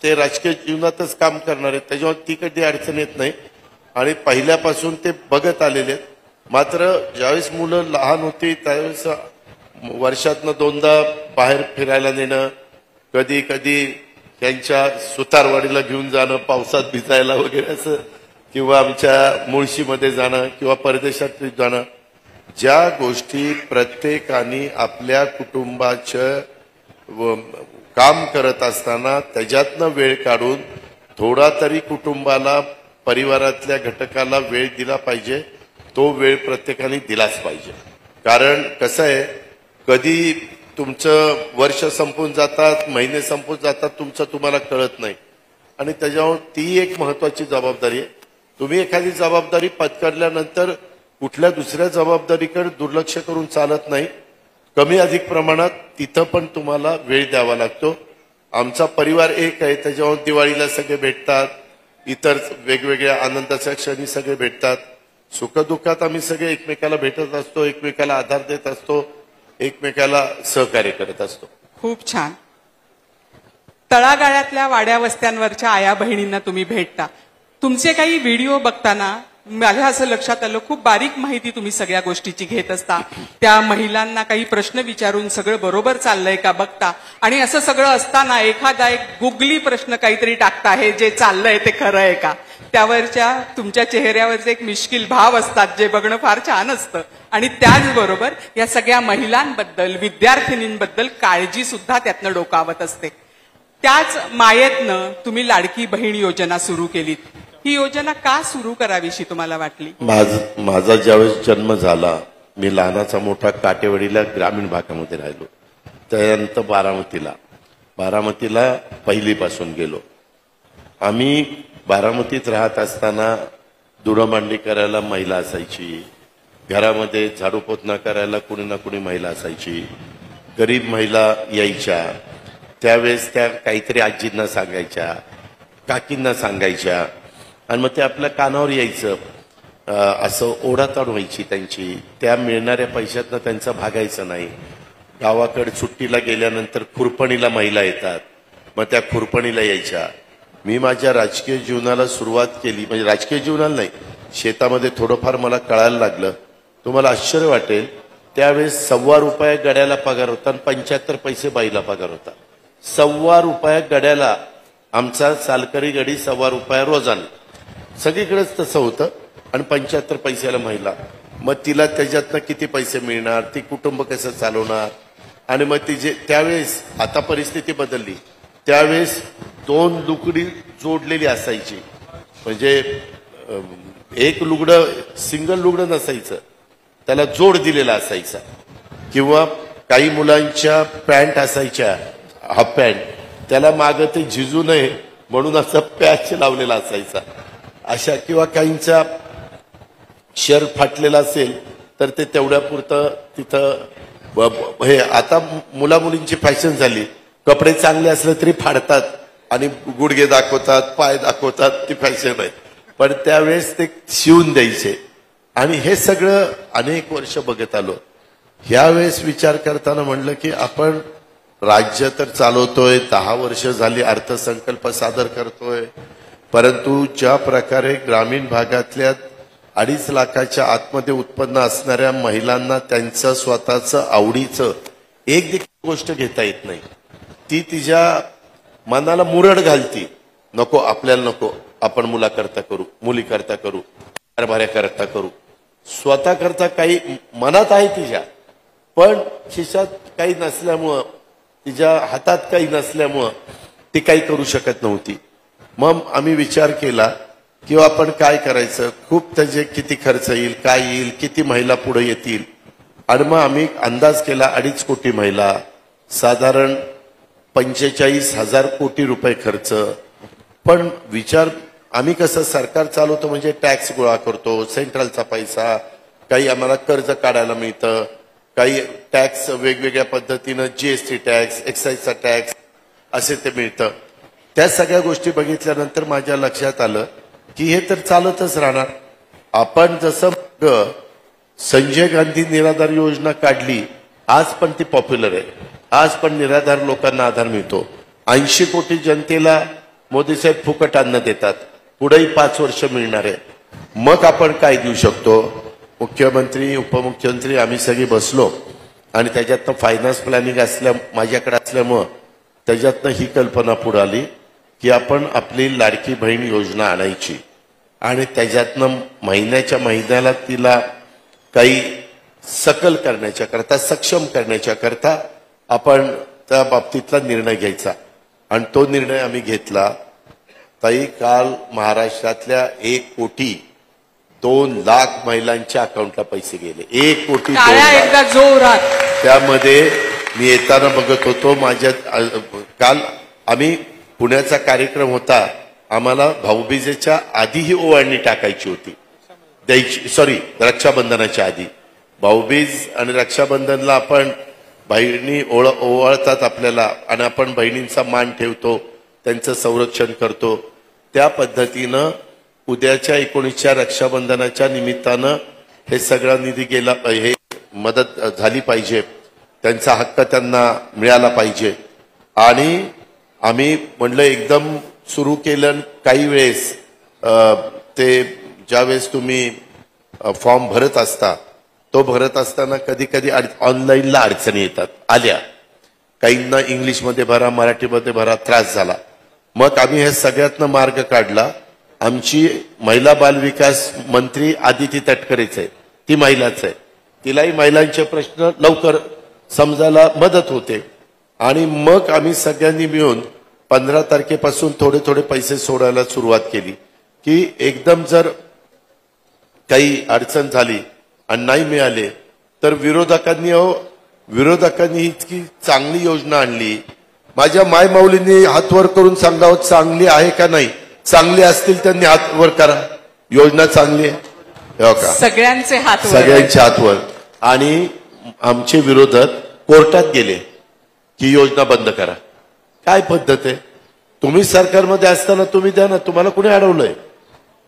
ते राजकीय जीवनातच काम करणार आहेत, त्याच्यावर ती कधी अडचण येत नाही आणि पहिल्यापासून ते बघत आलेले आहेत. मात्र ज्यावेळेस मुलं लहान होती त्यावेळेस वर्षातनं 2दा बाहेर फिरायला नेणं, कधी कधी त्यांच्या सुतारवाडीला घेऊन जाणं, पावसात भिजायला वगैरे असं, किंवा आमच्या मुळशीमध्ये जाणं किंवा परदेशात जाणं, ज्या गोष्टी प्रत्येकाने आपल्या कुटुंबाचं काम करत असताना त्याच्यातनं वेळ काढून थोडा तरी कुटुंबाला, परिवारातल्या घटकाला वेळ दिला पाहिजे. तो वेळ प्रत्येकाने दिलाच पाहिजे. कारण कसं आहे, कधी तुमचं वर्ष संपून जातात, महिने संपून जातात, तुमचं तुम्हाला कळत नाही. आणि त्याच्यावर ती एक महत्वाची जबाबदारी आहे. तुम्ही एखादी जबाबदारी पत्करल्यानंतर कुठल्या दुसऱ्या जबाबदारीकडे दुर्लक्ष करून चालत नाही. कमी अधिक प्रमाणात तिथं पण तुम्हाला वेळ द्यावा लागतो. आमचा परिवार एक आहे, त्याच्यावर दिवाळीला सगळे भेटतात, इतर वेगवेगळ्या आनंदाच्या क्षणी सगळे भेटतात. सुखदुःखात आम्ही सगळे एकमेकाला भेटत असतो, एकमेकाला आधार देत असतो, एकमेकाला सहकार्य करत असतो. खूप छान. तळागाळातल्या वाड्या वस्त्यांवरच्या आया बहिणींना तुम्ही भेटता. तुमचे काही व्हिडिओ बघताना माझ्या असं लक्षात आलं, खूप बारीक माहिती तुम्ही सगळ्या गोष्टीची घेत असता. त्या महिलांना काही प्रश्न विचारून सगळं बरोबर चाललंय का बघता, आणि असं सगळं असताना एखादा एक गुगली प्रश्न काहीतरी टाकता, हे जे चाललंय ते खरं आहे का, त्यावरच्या तुमच्या चेहऱ्यावरचे एक मिश्किल भाव असतात, जे बघणं फार छान असतं. आणि त्याचबरोबर या सगळ्या महिलांबद्दल, विद्यार्थिनींबद्दल काळजी सुद्धा त्यातनं डोकावत असते. त्याच मायेतनं तुम्ही लाडकी बहीण योजना सुरू केलीत. ही योजना का सुरू करावीशी तुम्हाला वाटली? माझा ज्यावेळेस जन्म झाला, मी लहानाचा मोठा काटेवाडीला ग्रामीण भागामध्ये राहिलो, त्यानंतर बारामतीला पहिलीपासून गेलो. आम्ही बारामतीत राहत असताना धुणमांडणी करायला महिला असायची, घरामध्ये झाडू पोतना करायला कुणी ना कुणी महिला असायची, गरीब महिला यायच्या. त्यावेळेस त्या काहीतरी आजींना सांगायच्या, काकींना सांगायच्या, आणि मग ते आपल्या कानावर यायचं. असं ओढाताड व्हायची त्यांची. त्या मिळणाऱ्या पैशातनं त्यांचं भागायचं नाही. गावाकडे सुट्टीला गेल्यानंतर खुरपणीला महिला येतात, मग त्या खुरपणीला यायच्या. मी माझ्या राजकीय जीवनाला सुरुवात केली, म्हणजे राजकीय जीवनाला नाही, शेतामध्ये थोडंफार मला कळायला लागलं. तुम्हाला आश्चर्य वाटेल, त्यावेळेस ₹1.25 गड्याला पगार होता आणि 75 पैसे बाईला पगार होता. ₹1.25 गड्याला आमचा सालकरी गडी ₹1.25 रोजानं. सगळीकडेच तसं होतं. आणि 75 पैशाला महिला. मग तिला त्याच्यातनं किती पैसे मिळणार, ती कुटुंब कसं चालवणार. आणि मग ती जे त्यावेळेस, आता परिस्थिती बदलली, त्यावेळेस 2 लुगडी जोडलेली असायची, म्हणजे एक लुगडं सिंगल लुगडं नसायचं, त्याला जोड दिलेला असायचा. किंवा काही मुलांच्या पॅन्ट असायच्या, हाफ पॅन्ट, त्याला मागं ते झिजू नये म्हणून असं पॅच लावलेला असायचा अशा. किंवा काहींचा शर्ट फाटलेला असेल तर ते तेवढ्यापुरतं तिथं हे. आता मुला मुलींची फॅशन झाली, कपडे चांगले असले तरी फाडतात आणि गुडघे दाखवतात, पाय दाखवतात, ती फॅशन आहे. पण त्यावेळेस ते शिवून द्यायचे. आणि हे सगळं अनेक वर्ष बघत आलो. ह्यावेळेस विचार करताना म्हणलं की आपण राज्य तर चालवतोय, 10 वर्ष झाली अर्थसंकल्प सादर करतोय, परंतु ज्या प्रकारे ग्रामीण भागातल्या 2.5 लाखाच्या आतमध्ये उत्पन्न असणाऱ्या महिलांना त्यांचं स्वतःचं आवडीचं एक देखील गोष्ट घेता येत नाही. ती तिच्या मनाला मुरड घालती, नको आपल्याला नको, आपण मुलाकरता करू, मुलीकरता करू, कारभाऱ्याकरता करू. स्वतः करता काही मनात आहे तिच्या, पण खिशात काही नसल्यामुळं, तिच्या हातात काही नसल्यामुळं ती काही करू शकत नव्हती. मग आम्ही विचार केला की आपण काय करायचं, खूप त्याचे किती खर्च येईल, काय येईल, किती महिला पुढे येतील. आणि मग आम्ही अंदाज केला 2.5 कोटी महिला, साधारण 45,000 कोटी रुपये खर्च. पण विचार आम्ही कसं सरकार चालवतो म्हणजे टॅक्स गोळा करतो, सेंट्रलचा पैसा, काही आम्हाला कर्ज काढायला मिळतं, काही टॅक्स वेगवेगळ्या पद्धतीनं, जीएसटी टॅक्स, एक्साईजचा टॅक्स असे ते मिळतं. त्या सगळ्या गोष्टी बघितल्यानंतर माझ्या लक्षात आलं की हे तर चालतच राहणार. आपण जसं संजय गांधी निराधार योजना काढली, आज पण ती पॉप्युलर आहे, आज पण निराधार लोकांना आधार मिळतो. 80 कोटी जनतेला मोदी साहेब फुकट अन्न देतात, पुढेही 5 वर्ष मिळणार आहे. मग आपण काय देऊ शकतो? मुख्यमंत्री, उपमुख्यमंत्री आम्ही सगळे बसलो आणि त्याच्यातनं फायनान्स प्लॅनिंग माझ्याकडे असल्यामुळं त्याच्यातनं ही कल्पना पुढे आली की आपण आपली लाडकी बहीण योजना आणायची आणि त्याच्यातनं महिन्याच्या महिन्याला तिला काही सकल करण्याच्या करता, सक्षम करण्याच्या करता आपण त्या बाबतीतला निर्णय घ्यायचा. आणि तो निर्णय आम्ही घेतला. ताई, काल महाराष्ट्रातल्या 1,02,00,000 महिलांच्या अकाउंटला पैसे गेले. 1,02,00,000. एकदा जोरात. त्यामध्ये मी येताना बघत होतो, माझ्या काल आम्ही पुण्याचा कार्यक्रम होता, आम्हाला भाऊबीजेच्या आधी ही ओवाळणी टाकायची होती, द्यायची, सॉरी रक्षाबंधनाच्या आधी. भाऊबीज आणि रक्षाबंधनला आपण बहिणी ओवाळतात आपल्याला आणि आपण बहिणींचा मान ठेवतो, त्यांचं संरक्षण करतो. त्या पद्धतीनं उद्याच्या 19च्या रक्षाबंधनाच्या निमित्तानं हे सगळा निधी गेला, हे मदत झाली पाहिजे, त्यांचा हक्क त्यांना मिळाला पाहिजे. आणि आम्ही म्हणलं एकदम सुरू केलं. काही वेळेस ते ज्यावेळेस तुम्ही फॉर्म भरत असता, तो भरत असताना कधी कधी ऑनलाईनला अडचणी येतात, आल्या, काहींना इंग्लिशमध्ये भरा, मराठीमध्ये भरा, त्रास झाला. मग आम्ही हे सगळ्यातनं मार्ग काढला. आमची महिला बाल विकास मंत्री आदिती तटकरेच आहे, ती महिलाच आहे, तिलाही महिलांचे प्रश्न लवकर समजायला मदत होते. आणि मग आम्ही सगळ्यांनी मिळून 15 तारखेपासून थोडे थोडे पैसे सोडायला सुरुवात केली की एकदम जर काही अडचण झाली आणि नाही मिळाले तर विरोधकांनी इतकी चांगली योजना आणली. माझ्या मायमाऊलींनी हात वर करून सांगावं चांगली आहे का नाही, चांगली असतील त्यांनी हात वर करा, योजना चांगली आहे का, सगळ्यांचे हात, सगळ्यांचे हात वर. आणि आमचे विरोधक कोर्टात गेले की योजना बंद करा. काय पद्धत आहे? तुम्ही सरकारमध्ये असताना तुम्ही द्या ना, तुम्हाला कुणी अडवलंय?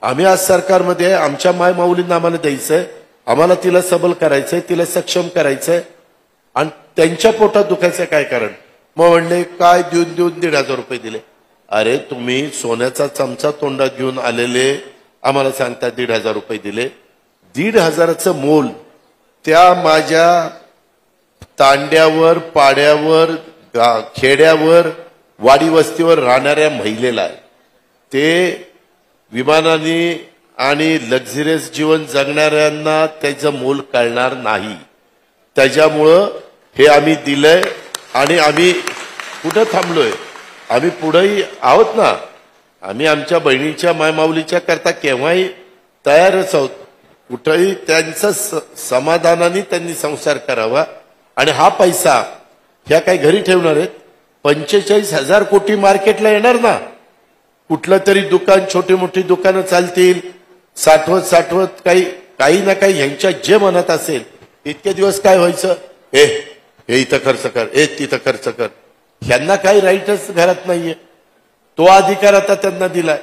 आम्ही आज सरकारमध्ये, आमच्या मायमाऊलींना आम्हाला द्यायचंय, आम्हाला तिला सबल करायचंय, तिला सक्षम करायचंय आणि त्यांच्या पोटात दुखायचं काय कारण? मग म्हणले काय देऊन 1,500 रुपये दिले. अरे तुम्ही सोन्याचा चमचा तोंडात घेऊन आलेले आम्हाला सांगता 1,500 रुपये दिले. 1,500चं मोल त्या माझ्या तांड्यावर, पाड्यावर, खेड्यावर, वाडी वस्तीवर राहणाऱ्या महिलेला आहे. ते विमानाने आणि लक्झरियस जीवन जगणाऱ्यांना त्याचं मोल कळणार नाही. त्याच्यामुळं हे आम्ही दिलंय आणि आम्ही कुठं थांबलोय? आम्ही पुढेही आहोत ना. आम्ही आमच्या बहिणीच्या मायमाऊलीच्या करता केव्हाही तयारच आहोत. कुठेही त्यांचं समाधानाने त्यांनी संसार करावा. आणि हा पैसा ह्या काही घरी ठेवणार आहेत. 45,000 कोटी मार्केटला येणार ना. कुठलं तरी दुकान, छोटी मोठी दुकानं चालतील, साठवत काही ना काही ह्यांच्या जे मनात असेल. इतके दिवस काय व्हायचं, हे इथं खर्च कर, तिथं खर्च कर. ह्यांना काही राईटच घरात नाहीये. तो अधिकार आता त्यांना दिलाय.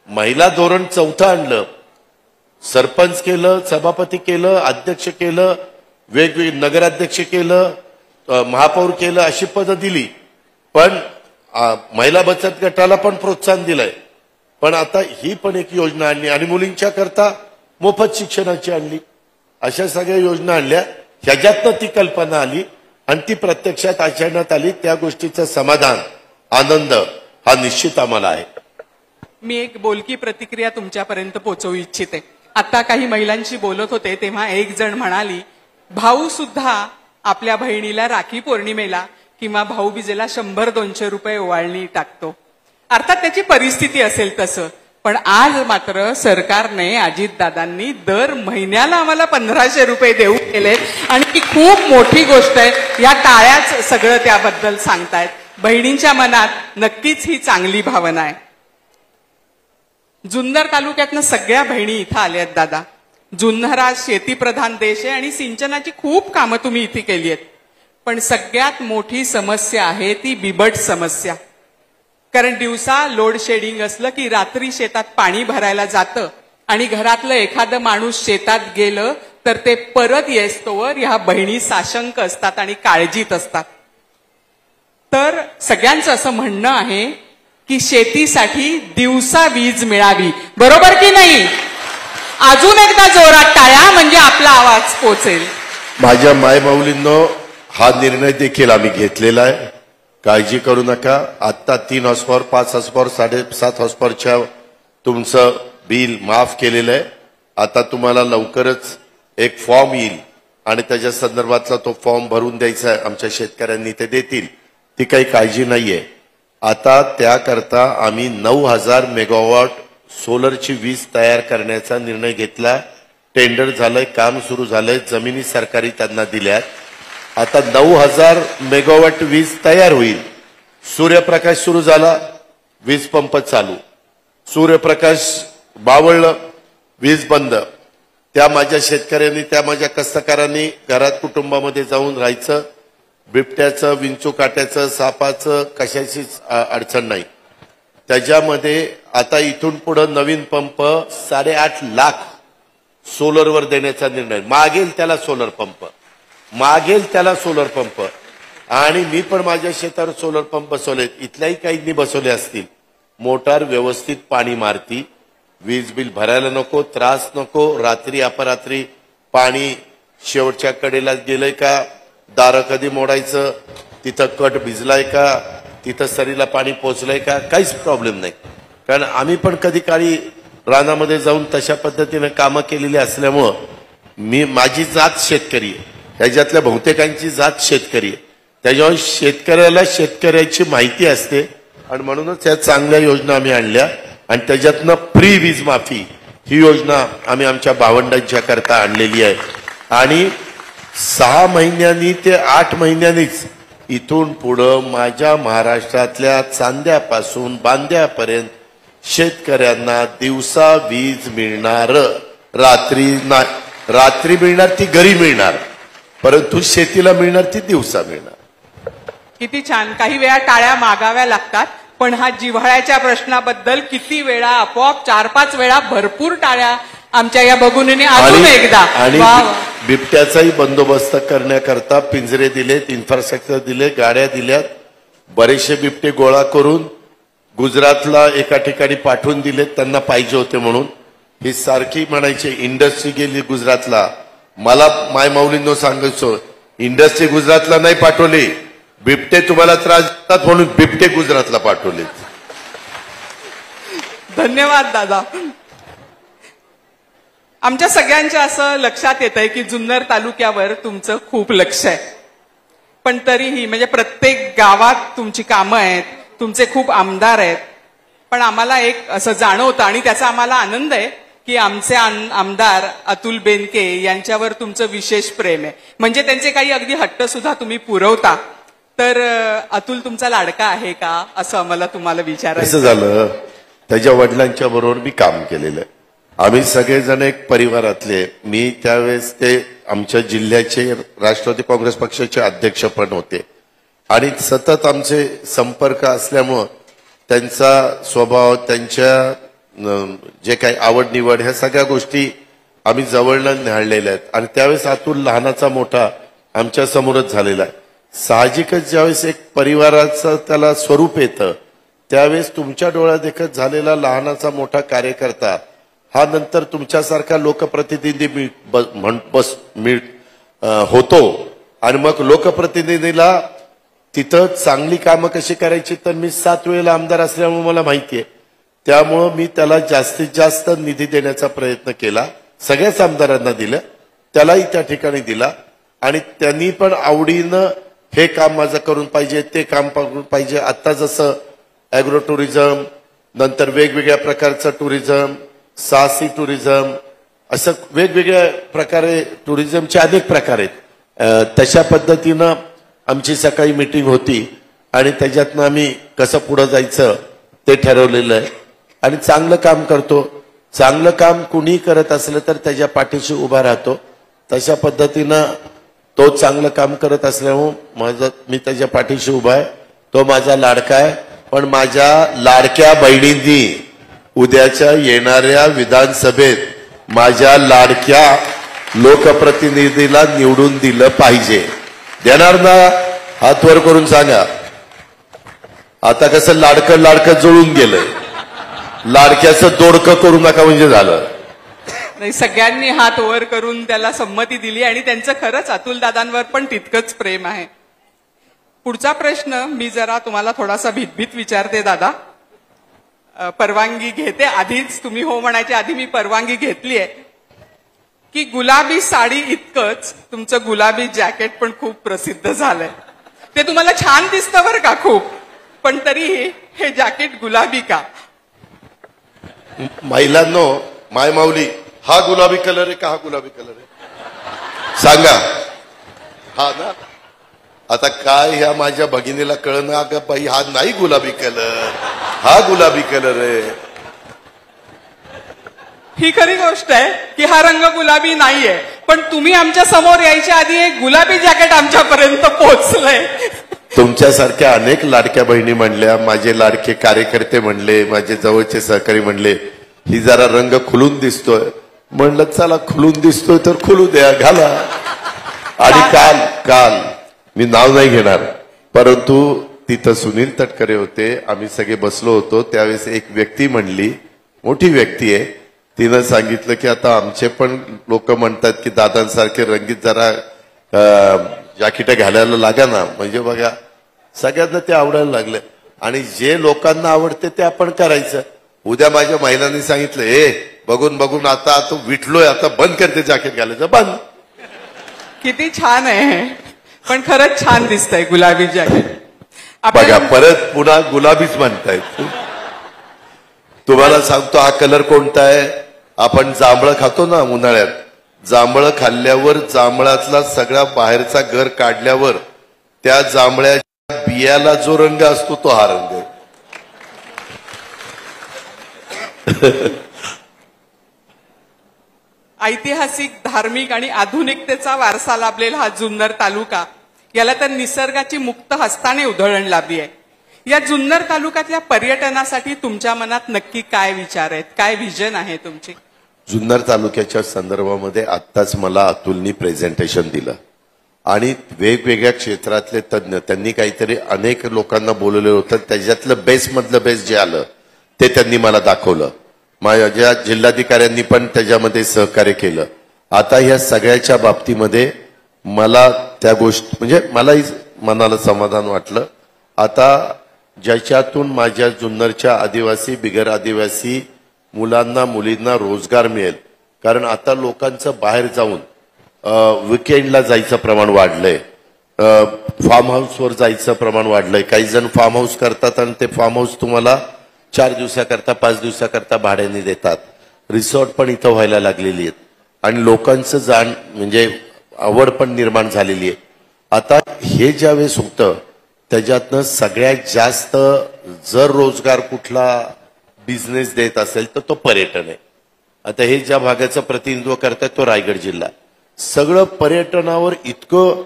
महिला धोरण 4 आणलं, सरपंच केलं, सभापती केलं, अध्यक्ष केलं, वेगवेगळे नगराध्यक्ष केलं, महापौर केलं, अशी पदं दिली. पण महिला बचत गटाला पण प्रोत्साहन दिलंय. पण आता ही पण एक योजना आणली आणि मुलींच्या करता मोफत शिक्षणाची आणली. अशा सगळ्या योजना आणल्या. ह्याच्यातनं ती कल्पना आली आणि ती प्रत्यक्षात आचरणात आली. त्या गोष्टीचं समाधान, आनंद हा निश्चित आम्हाला आहे. मी एक बोलकी प्रतिक्रिया तुमच्यापर्यंत पोहोचवू इच्छिते. आता काही महिलांशी बोलत होते तेव्हा एक जण म्हणाली, भाऊ सुद्धा आपल्या बहिणीला राखी पौर्णिमेला किंवा भाऊबीजेला 100-200 रुपये ओवाळणी टाकतो. अर्थात त्याची परिस्थिती असेल तसं. पण आज मात्र सरकारने, अजितदादांनी दर महिन्याला आम्हाला 1500 रुपये देऊ केले आणि ती खूप मोठी गोष्ट आहे. या टाळ्याच सगळं त्याबद्दल सांगतायत. बहिणींच्या मनात नक्कीच ही चांगली भावना आहे. जुन्नर तालुक्यातनं सगळ्या बहिणी इथं आल्यात दादा. जुन्नर हा शेतीप्रधान देश आहे आणि सिंचनाची खूप कामं तुम्ही इथे केली आहेत. पण सगळ्यात मोठी समस्या आहे ती बिबट समस्या. कारण दिवसा लोड शेडिंग असलं की रात्री शेतात पाणी भरायला जातं आणि घरातलं एखादं माणूस शेतात गेलं तर ते परत येस्तोवर ह्या बहिणी साशंक असतात आणि काळजीत असतात. तर सगळ्यांचं असं म्हणणं आहे की शेतीसाठी दिवसा वीज मिळावी. बरोबर की नाही? अजून एकदा जोरात टाळ्या म्हणजे आपला आवाज पोचेल. माझ्या मायमाऊलींनो, हा निर्णय देखील आम्ही घेतलेला आहे. काळजी करू नका. आता 3 हॉर्सपॉवर, 5 हॉर्सपॉवर, 7.5 हॉर्सपॉवरच्या तुमचं बिल माफ केलेलं आहे. आता तुम्हाला लवकरच एक फॉर्म येईल आणि त्याच्या संदर्भातला तो फॉर्म भरून द्यायचा आहे. आमच्या शेतकऱ्यांनी ते देतील. ती काही काळजी नाहीये. आता त्याकरता आम्ही 9,000 मेगावॉट सोलरची वीज तयार करण्याचा निर्णय घेतला. टेंडर झालंय, काम सुरू झालंय, जमिनी सरकारी त्यांना दिल्यात. आता 9,000 मेगावॉट वीज तयार होईल. सूर्यप्रकाश सुरू झाला, वीज पंप चालू. सूर्यप्रकाश बावळलं, वीज बंद. त्या माझ्या शेतकऱ्यांनी, त्या माझ्या कष्टकऱ्यांनी घरात कुटुंबामध्ये जाऊन राहायचं. बिबट्याचं, विंचू काट्याचं, सापाचं कशाचीच अडचण नाही. त्याच्यामध्ये आता इथून पुढे नवीन पंप 8.5 लाख सोलरवर देण्याचा निर्णय. मागेल त्याला सोलर पंप, मागेल त्याला सोलर पंप. आणि मी पण माझ्या शेतावर सोलर पंप बसवलेत. इथल्याही काहींनी बसवले असतील. मोटार व्यवस्थित पाणी मारती, वीज बिल भरायला नको, त्रास नको. रात्री अपरात्री पाणी शेवटच्या कडेला गेलंय का, दारं कधी मोडायचं, तिथं कट भिजलाय का, तिथं सरीला पाणी पोचलंय का, काहीच प्रॉब्लेम नाही. कारण आम्ही पण कधी काळी रानामध्ये जाऊन तशा पद्धतीने कामं केलेली असल्यामुळं माझी जात शेतकरी आहे. ह्याच्यातल्या बहुतेकांची जात शेतकरी आहे. त्याच्यामुळे शेतकऱ्याला शेतकऱ्याची माहिती असते आणि म्हणूनच या चांगल्या योजना आम्ही आणल्या. आणि त्याच्यातनं फ्री वीज माफी ही योजना आम्ही आमच्या भावंडांच्या करता आणलेली आहे. आणि 6 महिन्यांनी ते 8 महिन्यांनीच इथून पुढं माझ्या महाराष्ट्रातल्या चांद्यापासून बांद्यापर्यंत शेतकऱ्यांना दिवसा वीज मिळणार. रात्री मिळणार ती घरी मिळणार, परंतु शेतीला मिळणार ती दिवसा मिळणार. किती छान. काही वेळा टाळ्या मागाव्या लागतात, पण हा जिव्हाळ्याच्या प्रश्नाबद्दल किती वेळा आपोआप 4-5 वेळा भरपूर टाळ्या आमच्या या बघून अजून एकदा. आणि बिबट्याचाही बंदोबस्त करण्याकरता पिंजरे दिलेत, इन्फ्रास्ट्रक्चर दिले, गाड्या दिल्यात. बरेचसे बिबटे गोळा करून गुजरातला एका ठिकाणी पाठवून दिलेत, त्यांना पाहिजे होते म्हणून. ही सारखी म्हणायची इंडस्ट्री गेली गुजरातला. मला मायमाऊलींनो सांगायचो, इंडस्ट्री गुजरातला नाही पाठवली, बिबटे तुम्हाला त्रास देतात म्हणून बिबटे गुजरातला पाठवले. धन्यवाद दादा. आमच्या सगळ्यांच्या असं लक्षात येत आहे की जुन्नर तालुक्यावर तुमचं खूप लक्ष आहे. पण तरीही म्हणजे प्रत्येक गावात तुमची कामं आहेत, तुमचे खूप आमदार आहेत, पण आम्हाला एक असं जाणवतं आणि त्याचा आम्हाला आनंद आहे की आमचे आमदार अतुल बेनके यांच्यावर तुमचं विशेष प्रेम आहे. म्हणजे त्यांचे काही अगदी हट्ट सुद्धा तुम्ही पुरवता. तर अतुल तुमचा लाडका आहे का, असं आम्हाला तुम्हाला विचारायचं. कसं झालं, त्याच्या वडिलांच्या बरोबर मी काम केलेलं आहे. आम्ही सगळेजण एक परिवारातले. मी त्यावेळेस ते आमच्या जिल्ह्याचे राष्ट्रवादी काँग्रेस पक्षाचे अध्यक्ष पण होते आणि सतत आमचे संपर्क असल्यामुळं त्यांचा स्वभाव, त्यांच्या जे काही आवड निवड, ह्या सगळ्या गोष्टी आम्ही जवळनं न्याहाळलेल्या आहेत. आणि त्यावेळेस अतुल लहानाचा मोठा आमच्या समोरच झालेला आहे. साहजिकच ज्यावेळेस एक परिवाराचं त्याला स्वरूप येतं, त्यावेळेस तुमच्या डोळ्यात देखत झालेला लहानाचा मोठा कार्यकर्ता हा नंतर तुमच्यासारखा लोकप्रतिनिधी होतो. आणि मग लोकप्रतिनिधीला तिथं चांगली कामं कशी करायची, तर मी 7 वेळेला आमदार असल्यामुळे मला माहिती आहे. त्यामुळं मी त्याला जास्तीत जास्त निधी देण्याचा प्रयत्न केला. सगळ्याच आमदारांना दिलं, त्यालाही त्या ठिकाणी दिला. आणि त्यांनी पण आवडीनं हे काम माझं करून पाहिजे, ते काम करून पाहिजे. आता जसं ॲग्रो टुरिझम, नंतर वेगवेगळ्या प्रकारचं टुरिझम, साहसी टुरिझम, असं वेगवेगळ्या प्रकारे टुरिझमचे अनेक प्रकार आहेत. तशा पद्धतीनं आमची सकाळी मीटिंग होती आणि त्याच्यातनं आम्ही कसं पुढं जायचं ते ठरवलेलं आहे. आणि चांगलं काम करतो. चांगलं काम कुणी करत असलं तर त्याच्या पाठीशी उभा राहतो. तशा पद्धतीनं तो चांगलं काम करत असल्यामुळे मी त्याच्या पाठीशी उभा आहे. तो माझा लाडका आहे. पण माझ्या लाडक्या बहिणींनी उद्याच्या येणाऱ्या विधानसभेत माझ्या लाडक्या लोकप्रतिनिधीला निवडून दिलं पाहिजे. देणार ना? हात वर करून सांगा. आता कसं लाडकं जुळून गेलंय, लाडक्याचं दोडकं करू नका म्हणजे झालं. नाही, सगळ्यांनी हात वर करून त्याला संमती दिली आणि त्यांचं खरंच अतुल दादांवर पण तितकंच प्रेम आहे. पुढचा प्रश्न मी जरा तुम्हाला थोडासा भीतभीत विचारते दादा. परवानगी घेते, आधीच तुम्ही हो म्हणायच्या आधी मी परवानगी घेतली आहे की गुलाबी साडी इतकंच तुमचं गुलाबी जॅकेट पण खूप प्रसिद्ध झालंय. ते तुम्हाला छान दिसतं बरं का खूप, पण तरीही हे जॅकेट गुलाबी का? महिलांनो, माय माऊली, हा गुलाबी कलर आहे का हा गुलाबी कलर आहे सांगा. हा ना? आता काय ह्या माझ्या भगिनीला कळणं, अगं बाई हा नाही गुलाबी कलर, हा गुलाबी कलर आहे. ही खरी गोष्ट आहे की हा रंग गुलाबी नाहीये, पण तुम्ही आमच्या समोर यायच्या आधी एक गुलाबी जॅकेट आमच्यापर्यंत पोहोचलंय. तुमच्यासारख्या अनेक लाडक्या बहिणी म्हणल्या, माझे लाडके कार्यकर्ते म्हणले, माझे जवळचे सहकारी म्हणले, ही जरा रंग खुलून दिसतोय. म्हणलं चला, खुलून दिसतोय तर खुलू द्या, घाला. आणि काल मी नाव नाही घेणार, परंतु तिथं सुनील तटकरे होते, आम्ही सगळे बसलो होतो. त्यावेळेस एक व्यक्ती म्हणली, मोठी व्यक्ती आहे, तिनं सांगितलं की आता आमचे पण लोक म्हणतात की दादांसारखे रंगीत जरा जॅकेट घालायला लागा ना. म्हणजे बघा, सगळ्यांना ते आवडायला लागलं. आणि जे लोकांना आवडते ते आपण करायचं. उद्या माझ्या महिलांनी सांगितलं, बघून आता तो विटलोय, आता बंद करते जॅकेट घालायचं, बंद. किती छान आहे, पण खरंच छान दिसतंय गुलाबी जॅकेट. बघा, परत पुन्हा गुलाबीच म्हणतायत. तुम्हाला सांगतो हा कलर कोणता आहे. आपण जांभळं खातो ना उन्हाळ्यात, जांभळं खाल्ल्यावर जांभळातला सगळा बाहेरचा गर काढल्यावर त्या जांभळ्याच्या बियाला जो रंग असतो तो हा रंग आहे. ऐतिहासिक, धार्मिक आणि आधुनिकतेचा वारसा लाभलेला हा जुन्नर तालुका, याला तर निसर्गाची मुक्त हस्ताने उधळण लाभली आहे. या जुन्नर तालुक्यातल्या पर्यटनासाठी तुमच्या मनात नक्की काय विचार आहेत, काय व्हिजन आहे तुमची? जुन्नर तालुक्याच्या संदर्भामध्ये आत्ताच मला अतुलनी प्रेझेंटेशन दिलं आणि वेगवेगळ्या क्षेत्रातले तज्ज्ञ, त्यांनी काहीतरी अनेक लोकांना बोलवलं होतं. त्याच्यातलं बेस्टमधलं बेस्ट जे आलं ते त्यांनी मला दाखवलं. माझ्या जिल्हाधिकाऱ्यांनी पण त्याच्यामध्ये सहकार्य केलं. आता ह्या सगळ्याच्या बाबतीमध्ये मला त्या गोष्टी म्हणजे मलाही मनाला समाधान वाटलं. आता ज्याच्यातून माझ्या जुन्नरच्या आदिवासी, बिगर आदिवासी मुलांना, मुलींना रोजगार मिळेल. कारण आता लोकांचं बाहेर जाऊन विकेंडला जायचं प्रमाण वाढलंय. फार्म हाऊसवर जायचं प्रमाण वाढलंय. काही जण फार्म हाऊस करतात आणि ते फार्म हाऊस तुम्हाला 4 दिवसाकरता 5 दिवसाकरता भाड्याने देतात. रिसॉर्ट पण इथं व्हायला लागलेली आहेत आणि लोकांचं जाण म्हणजे आवड पण निर्माण झालेली आहे. आता हे ज्यावेळेस होतं त्याच्यातनं सगळ्यात जास्त जर रोजगार कुठला बिझनेस देत असेल तर तो पर्यटन आहे. आता हे ज्या भागाचं प्रतिनिधित्व करतात तो रायगड जिल्हा. सगळं पर्यटनावर इतकं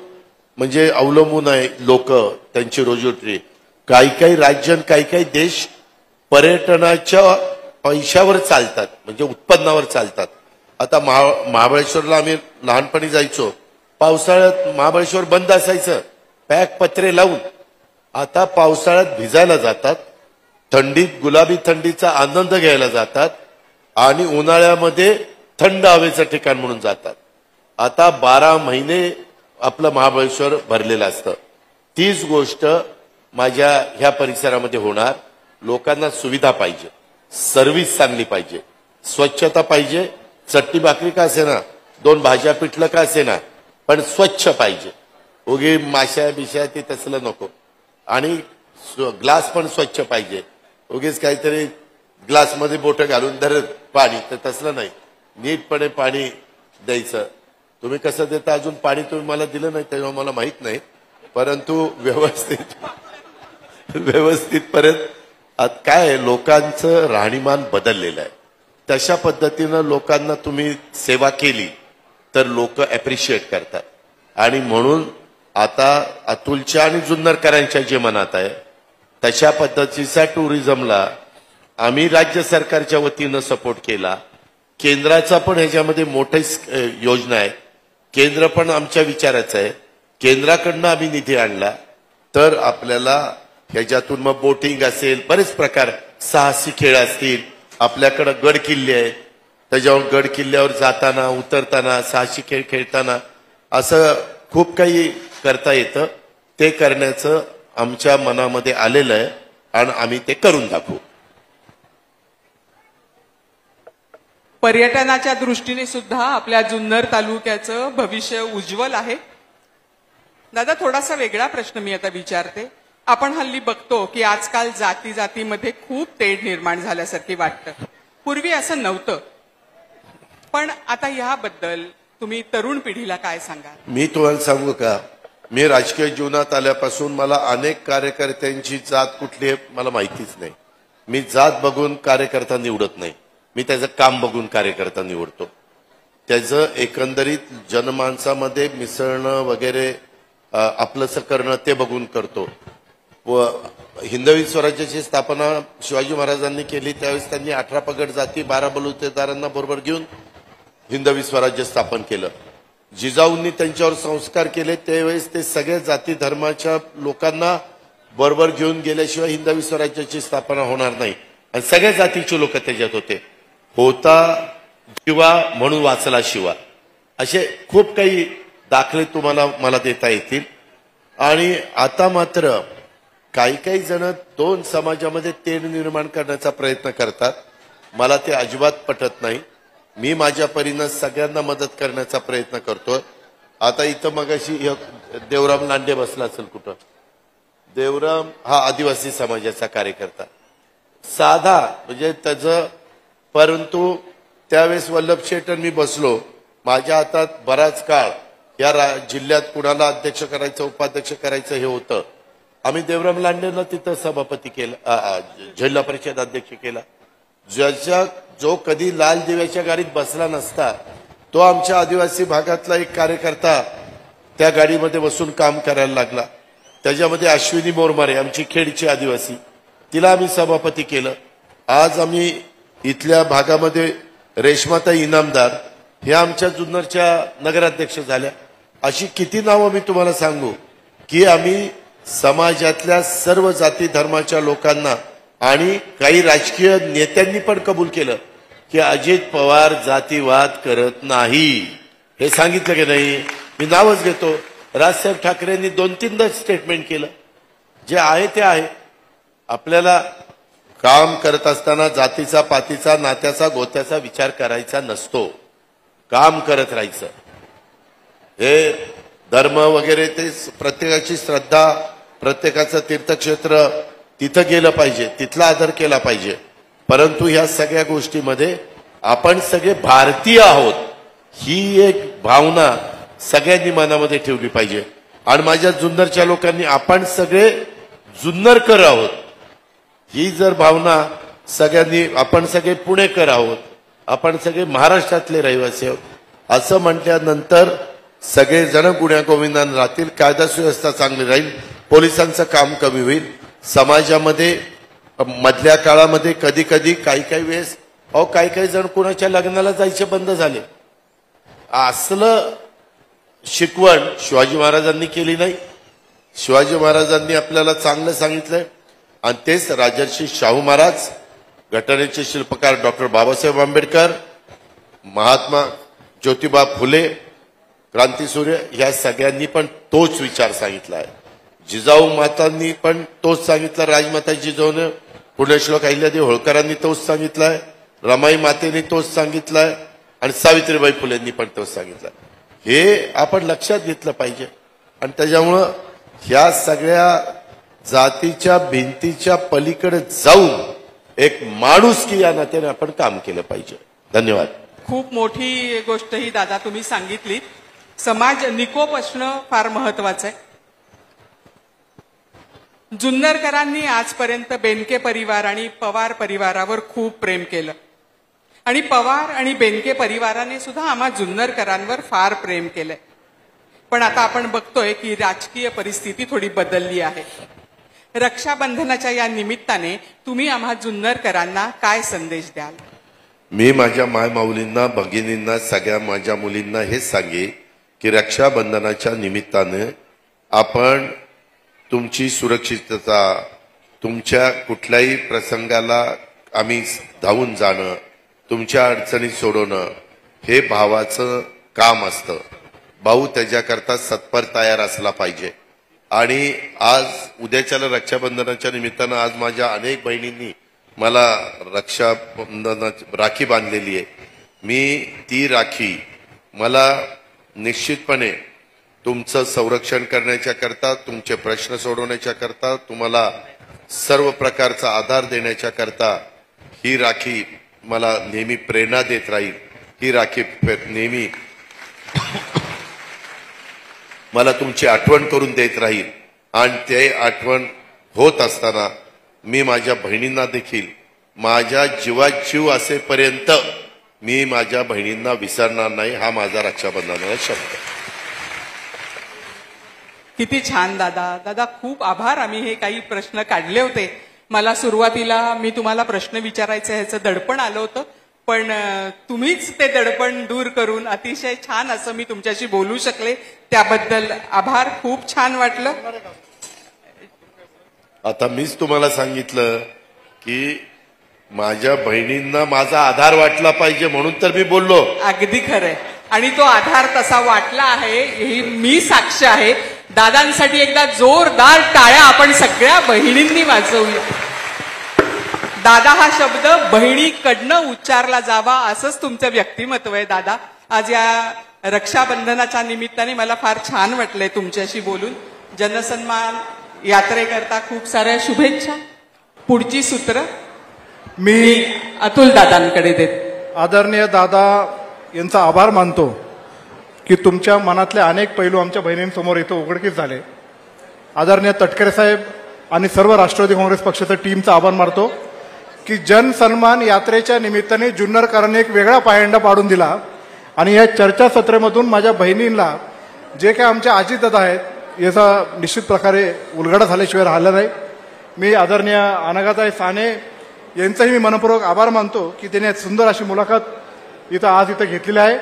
म्हणजे अवलंबून आहे लोक, त्यांची रोजीरोटी. काही काही राज्य काही काही देश पर्यटनाच्या पैशावर चालतात म्हणजे उत्पन्नावर चालतात. आता महाबळेश्वरला आम्ही लहानपणी जायचो, पावसाळ्यात महाबळेश्वर बंद असायचं पॅक पत्रे लावून. आता पावसाळ्यात भिजायला जातात, थंडीत गुलाबी थंडीचा आनंद घ्यायला जातात आणि उन्हाळ्यामध्ये थंड हवेचं ठिकाण म्हणून जातात. आता 12 महिने आपलं महाबळेश्वर भरलेलं असतं. तीच गोष्ट माझ्या ह्या परिसरामध्ये होणार. लोकांना सुविधा पाहिजे, सर्व्हिस चांगली पाहिजे, स्वच्छता पाहिजे. चटणी भाकरी का असेना, 2 भाज्या पिठलं का असेना, पण स्वच्छ पाहिजे. उगी माश्या बिश्या ते तसलं नको. आणि ग्लास पण स्वच्छ पाहिजे. उगीच काहीतरी ग्लासमध्ये बोटं घालून धरत पाणी, तर तसलं नाही. नीटपणे पाणी द्यायचं. तुम्ही कसं देता अजून पाणी तुम्ही मला दिलं नाही तेव्हा मला माहित नाही, परंतु व्यवस्थित परत काय आहे, लोकांचं राहणीमान बदललेलं आहे. तशा पद्धतीनं लोकांना तुम्ही सेवा केली तर लोक अप्रिशिएट करतात. आणि म्हणून आता अतुलच्या आणि जुन्नरकरांच्या जे मनात आहे तशा पद्धतीचा टुरिझमला आम्ही राज्य सरकारच्या वतीनं सपोर्ट केला. केंद्राचा पण ह्याच्यामध्ये मोठी योजना आहे. केंद्र पण आमच्या विचाराचं आहे. केंद्राकडनं आम्ही निधी आणला तर आपल्याला ह्याच्यातून मग बोटिंग असेल, बरेच प्रकार, साहसी खेळ असतील. आपल्याकडं गड किल्ले आहेत, त्याच्यावर गड किल्ल्यावर जाताना उतरताना साहसी खेळ खेळताना असं खूप काही करता येतं. ते करण्याचं आमच्या मनामध्ये आलेलं आहे आणि आम्ही ते करून दाखवू. पर्यटनाच्या दृष्टीने सुद्धा आपल्या जुन्नर तालुक्याचं भविष्य उज्ज्वल आहे. दादा, थोडासा वेगळा प्रश्न मी आता विचारते. आपण हल्ली बघतो की आजकाल जाती जातीमध्ये खूप तेढ निर्माण झाल्यासारखी वाटतं. पूर्वी असं नव्हतं, पण आता याबद्दल तुम्ही तरुण पिढीला काय सांगाल? मी तुम्हाला सांगू का, मी राजकीय जीवनात आल्यापासून मला अनेक कार्यकर्त्यांची जात कुठली आहे मला माहितीच नाही. मी जात बघून कार्यकर्ता निवडत नाही, मी त्याचं काम बघून कार्यकर्ता निवडतो. त्याचं एकंदरीत जनमानसामध्ये मिसळणं वगैरे आपलंसं करणं ते बघून करतो. व हिंदवी स्वराज्याची स्थापना शिवाजी महाराजांनी केली त्यावेळेस त्यांनी 18 पगड जाती 12 बलुतेदारांना बरोबर घेऊन हिंदवी स्वराज्य स्थापन केलं. जिजाऊंनी त्यांच्यावर संस्कार केले त्यावेळेस ते सगळ्या जाती धर्माच्या लोकांना बरोबर घेऊन गेल्याशिवाय हिंदवी स्वराज्याची स्थापना होणार नाही. आणि सगळ्या जातीचे लोक त्याच्यात होते. होता जिवा म्हणून वाचला शिवा, असे खूप काही दाखले तुम्हाला मला देता येतील. आणि आता मात्र काही काही जण 2 समाजामध्ये तेढ निर्माण करण्याचा प्रयत्न करतात. मला ते अजिबात पटत नाही. मी माझ्या परीनं सगळ्यांना मदत करण्याचा प्रयत्न करतोय. आता इथं मगाशी देवराम लांडे बसला असेल कुठं. देवराम हा आदिवासी समाजाचा कार्यकर्ता साधा म्हणजे त्याचं, परंतु त्यावेळेस वल्लभ शेटन मी बसलो, माझ्या हातात बराच काळ या जिल्ह्यात कुणाला अध्यक्ष करायचं उपाध्यक्ष करायचं हे होतं. आम्ही देवराम लांडेंना तिथं सभापती केलं, जिल्हा परिषद अध्यक्ष केला. जो कधी लाल दिव्याच्या गाडीत बसला नसता तो आमच्या आदिवासी भागातला एक कार्यकर्ता त्या गाडीमध्ये बसून काम करायला लागला. त्याच्यामध्ये अश्विनी मोरमारे आमची खेडची आदिवासी, तिला आम्ही सभापती केलं. आज आम्ही इथल्या भागामध्ये रेशमाताई इनामदार ह्या आमच्या जुन्नरच्या नगराध्यक्ष झाल्या. अशी किती नावं मी तुम्हाला सांगू की आम्ही समाजातल्या सर्व जाती धर्माच्या लोकांना आणि काही राजकीय नेत्यांनी पण कबूल केलं की अजित पवार जातीवाद करत नाही. हे सांगितलं की नाही, मी नावच घेतो. राजसाहेब ठाकरेंनी 2-3दा स्टेटमेंट केलं. जे आहे ते आहे. आपल्याला काम करत असताना जातीचा पातीचा नात्याचा गोत्याचा विचार करायचा नसतो. काम करत राहायचं. हे धर्म वगैरे ते प्रत्येकाची श्रद्धा, प्रत्येकाचं तीर्थक्षेत्र तिथं गेलं पाहिजे, तिथला आदर केला पाहिजे. परंतु ह्या सगळ्या गोष्टीमध्ये आपण सगळे भारतीय आहोत ही एक भावना सगळ्यांनी मनामध्ये ठेवली पाहिजे. आणि माझ्या जुन्नरच्या लोकांनी आपण सगळे जुन्नरकर आहोत ही जर भावना सगळ्यांनी, आपण सगळे पुणेकर आहोत, आपण सगळे महाराष्ट्रातले रहिवासी आहोत असं म्हटल्यानंतर सगळेजण गुण्यागोविंदाने राहतील, कायदा सुव्यवस्था चांगली राहील, पोलिसांचं काम कमी होईल. समाजामध्ये मधल्या काळामध्ये कधी कधी काही वेळेस काही जण कुणाच्या लग्नाला जायचे बंद झाले. असलं शिकवण शिवाजी महाराजांनी केली नाही. शिवाजी महाराजांनी आपल्याला चांगलं सांगितलंय आणि तेच राजर्षी शाहू महाराज, घटनेचे शिल्पकार डॉक्टर बाबासाहेब आंबेडकर, महात्मा ज्योतिबा फुले, क्रांतीसूर्य ह्या सगळ्यांनी पण तोच विचार सांगितला आहे. जिजाऊ मातांनी पण तोच सांगितला, राजमाता जिजाऊने, पुण्यश्लोक अहिल्यादेवी होळकरांनी तोच सांगितलाय, रमाई मातेने तोच सांगितलाय आणि सावित्रीबाई फुलेंनी पण तोच सांगितलाय. हे आपण लक्षात घेतलं पाहिजे. आणि त्याच्यामुळं ह्या सगळ्या जातीच्या भिंतीच्या पलीकडे जाऊन एक माणुसकी या नात्याने आपण काम केलं पाहिजे. धन्यवाद. खूप मोठी गोष्ट ही दादा तुम्ही सांगितली. समाज निकोप असणं फार महत्वाचं आहे. जुन्नरकरांनी आजपर्यंत बेनके परिवार आणि पवार परिवारावर खूप प्रेम केलं आणि पवार आणि बेनके परिवाराने सुद्धा आम्हा जुन्नरकरांवर फार प्रेम केलंय. पण आता आपण बघतोय की राजकीय परिस्थिती थोडी बदलली आहे. रक्षाबंधनाच्या या निमित्ताने तुम्ही आम्हा जुन्नरकरांना काय संदेश द्याल? मी माझ्या मायमाऊलींना, भगिनींना, सगळ्या माझ्या मुलींना हेच सांगे की रक्षाबंधनाच्या निमित्ताने आपण तुमची सुरक्षितता, तुमच्या कुठल्याही प्रसंगाला आम्ही धावून जाणं, तुमच्या अडचणी सोडवणं हे भावाचं काम असतं. भाऊ त्याच्याकरता सत्पर तयार असला पाहिजे. आणि आज उद्याच्याला रक्षाबंधनाच्या निमित्तानं आज माझ्या अनेक बहिणींनी मला रक्षाबंधनाची राखी बांधलेली आहे. मी ती राखी मला निश्चितपणे तुमचं संरक्षण करण्याच्या करता, तुमचे प्रश्न सोडवण्याच्या करता, तुम्हाला सर्व प्रकारचा आधार देण्याच्या करता ही राखी मला नेहमी प्रेरणा देत राहील. ही राखी नेहमी मला तुमची आठवण करून देत राहील. आणि ते आठवण होत असताना मी माझ्या बहिणींना देखील माझ्या जीवात जीव असेपर्यंत मी माझ्या बहिणींना विसरणार नाही. हा माझा रक्षाबंधनाचा शब्द. किती छान दादा. दादा खूप आभार. आम्ही हे काही प्रश्न काढले होते. मला सुरुवातीला मी तुम्हाला प्रश्न विचारायचं ह्याचं दडपण आलं होतं, पण तुम्हीच ते दडपण दूर करून अतिशय छान असं मी तुमच्याशी बोलू शकले, त्याबद्दल आभार. खूप छान वाटलं. आता मीच तुम्हाला सांगितलं की माझ्या बहिणींना माझा आधार वाटला पाहिजे म्हणून तर मी बोललो. अगदी खरंय. आणि तो आधार तसा वाटला आहे ही मी साक्ष आहे. दादांसाठी एकदा जोरदार टाळ्या आपण सगळ्या बहिणींनी वाजवूया. दादा हा शब्द बहिणीकडनं उच्चारला जावा असंच तुमचं व्यक्तिमत्व आहे दादा. आज या रक्षाबंधनाच्या निमित्ताने मला फार छान वाटलंय तुमच्याशी बोलून. जनसन्मान यात्रेकरता खूप साऱ्या शुभेच्छा. पुढची सूत्र मी अतुल दादांकडे देत. आदरणीय दादा यांचा आभार मानतो की तुमच्या मनातले अनेक पैलू आमच्या बहिणींसमोर इथं उघडकीस झाले. आदरणीय तटकरे साहेब आणि सर्व राष्ट्रवादी काँग्रेस पक्षाच्या टीमचा आभार मानतो की जनसन्मान यात्रेच्या निमित्ताने जुन्नरकरांनी एक वेगळा पायंडा पाडून दिला. आणि या चर्चासत्रामधून माझ्या बहिणींना जे काय आमच्या अजितदादा आहेत याचा निश्चित प्रकारे उलगडा झाल्याशिवाय राहिला नाही. मी आदरणीय अनघाताई साने यांचाही मी मनपूर्वक आभार मानतो की त्यांनी सुंदर अशी मुलाखत इथं आज इथं घेतलेली आहे.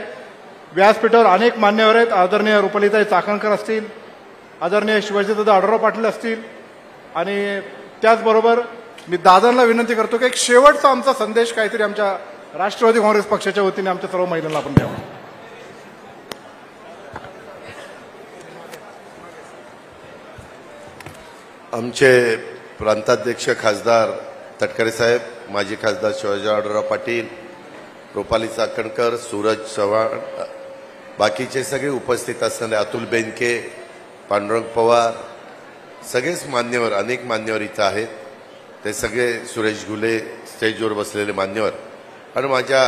व्यासपीठावर अनेक मान्यवर आहेत. आदरणीय रुपालीताई चाकणकर असतील, आदरणीय शिवाजीदादा आढळराव पाटील असतील. आणि त्याचबरोबर मी दादांना विनंती करतो की एक शेवटचा आमचा संदेश काहीतरी आमच्या राष्ट्रवादी काँग्रेस पक्षाच्या वतीने आमच्या सर्व महिलांना आपण द्यावा. आमचे प्रांताध्यक्ष खासदार तटकरे साहेब, माजी खासदार शिवाजी आढळराव पाटील, रुपाली चाकणकर, सूरज चव्हाण, बाकीचे सगळे उपस्थित असणारे अतुल बेनके, पांडुरंग पवार, सगळेच मान्यवर, अनेक मान्यवर इथं आहेत. ते सगळे, सुरेश घुले, स्टेजवर बसलेले मान्यवर आणि माझ्या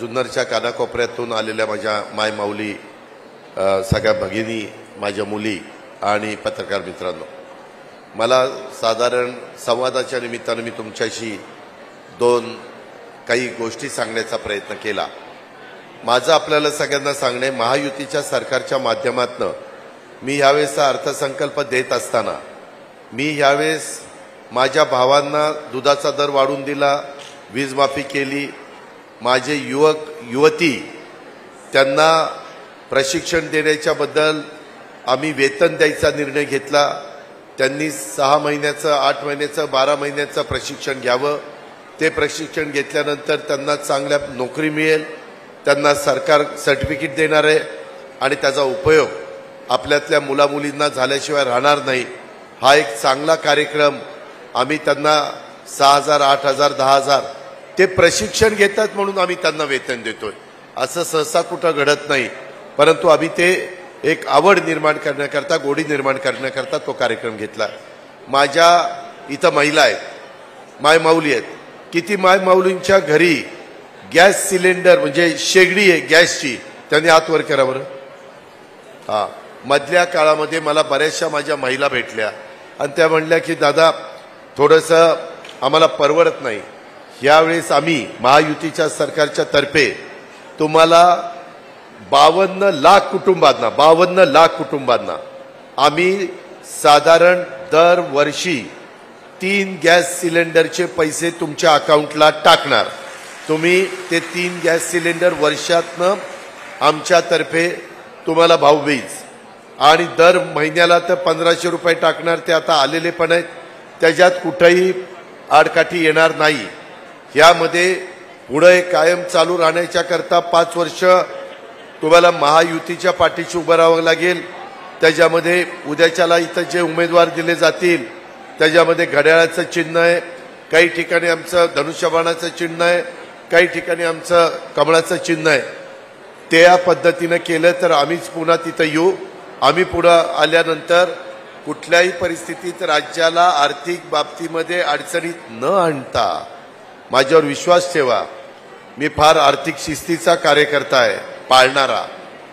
जुन्नरच्या कानाकोपऱ्यातून आलेल्या माझ्या माय माऊली, सगळ्या भगिनी, माझ्या मुली आणि पत्रकार मित्रांनो, मला साधारण संवादाच्या निमित्तानं मी तुमच्याशी काही गोष्टी सांगण्याचा प्रयत्न केला. माझं आपल्याला सगळ्यांना सांगणे, महायुतीच्या सरकारच्या माध्यमातून मी यावेळेसचा अर्थसंकल्प देत असताना मी यावेळेस माझ्या भावांना दुधाचा दर वाढवून दिला, वीज माफी केली, माझे युवक युवती त्यांना प्रशिक्षण देण्याच्या बद्दल आम्ही वेतन द्यायचा निर्णय घेतला. त्यांनी 6 महिन्याचं, 8 महिन्याचं, 12 महिन्याचं प्रशिक्षण घ्यावं. ते प्रशिक्षण घेतल्यानंतर त्यांना चांगल्या नोकरी मिळेल, त्यांना सरकार सर्टिफिकेट देणार आहे आणि त्याचा उपयोग आपल्यातल्या मुलामुलींना झाल्याशिवाय राहणार नाही. हा एक चांगला कार्यक्रम आम्ही त्यांना 6,000, 8,000, 10,000 ते प्रशिक्षण घेतात म्हणून आम्ही त्यांना वेतन देतोय. असं सहसा कुठं घडत नाही, परंतु आम्ही ते एक आवड निर्माण करण्याकरता, गोडी निर्माण करण्याकरता तो कार्यक्रम घेतला. माझ्या इथं महिला आहेत, मायमाऊली आहेत. किती मायमाऊलींच्या घरी गॅस सिलेंडर म्हणजे शेगडी आहे गॅसची, त्यांनी हात वर करा बरं. हा, मधल्या काळामध्ये मला बऱ्याचशा माझ्या महिला भेटल्या आणि त्या म्हणल्या की दादा थोडंसं आम्हाला परवडत नाही. यावेळेस आम्ही महायुतीच्या सरकारच्या तर्फे तुम्हाला 52 लाख कुटुंबांना आम्ही साधारण दरवर्षी 3 गॅस सिलेंडरचे पैसे तुमच्या अकाउंटला टाकणार. तुम्ही ते 3 गॅस सिलेंडर वर्षातनं आमच्यातर्फे तुम्हाला भाऊबीज आणि दर महिन्याला तर 1,500 रुपये टाकणार. ते आता आलेले पण आहेत, त्याच्यात कुठेही आडकाठी येणार नाही. यामध्ये पुढे कायम चालू राहण्याच्या करता 5 वर्ष तुम्हाला महायुतीच्या पाठीशी उभं राहावं लागेल. त्याच्यामध्ये उद्याच्याला इथं जे उमेदवार दिले जातील त्याच्यामध्ये घड्याळाचं चिन्ह आहे, काही ठिकाणी आमचं धनुष्यबाणाचं चिन्ह आहे, काही ठिकाणी आमचं कमळाचं चिन्ह आहे. त्या पद्धतीनं केलं तर आम्हीच पुन्हा तिथं येऊ. आम्ही पुढं आल्यानंतर कुठल्याही परिस्थितीत राज्याला आर्थिक बाबतीमध्ये अडचणीत न आणता माझ्यावर विश्वास ठेवा. मी फार आर्थिक शिस्तीचा कार्यकर्ता आहे, पाळणारा,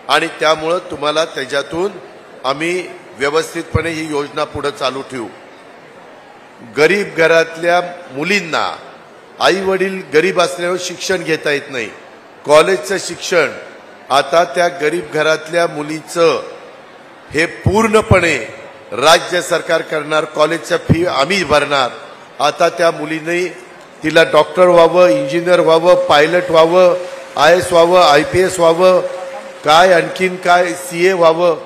आणि त्यामुळं तुम्हाला त्याच्यातून आम्ही व्यवस्थितपणे ही योजना पुढे चालू ठेवू. गरीब घरातल्या मुलींना, आई वडील गरीब असल्यावर शिक्षण घेता येत नाही, कॉलेजचं शिक्षण आता त्या गरीब घरातल्या मुलीचं हे पूर्णपणे राज्य सरकार करणार. कॉलेजच्या फी आम्ही भरणार. आता त्या मुलीने तिला डॉक्टर व्हावं, इंजिनियर व्हावं, पायलट व्हावं, IAS व्हावं, IPS व्हावं, काय आणखीन काय CA व्हावं,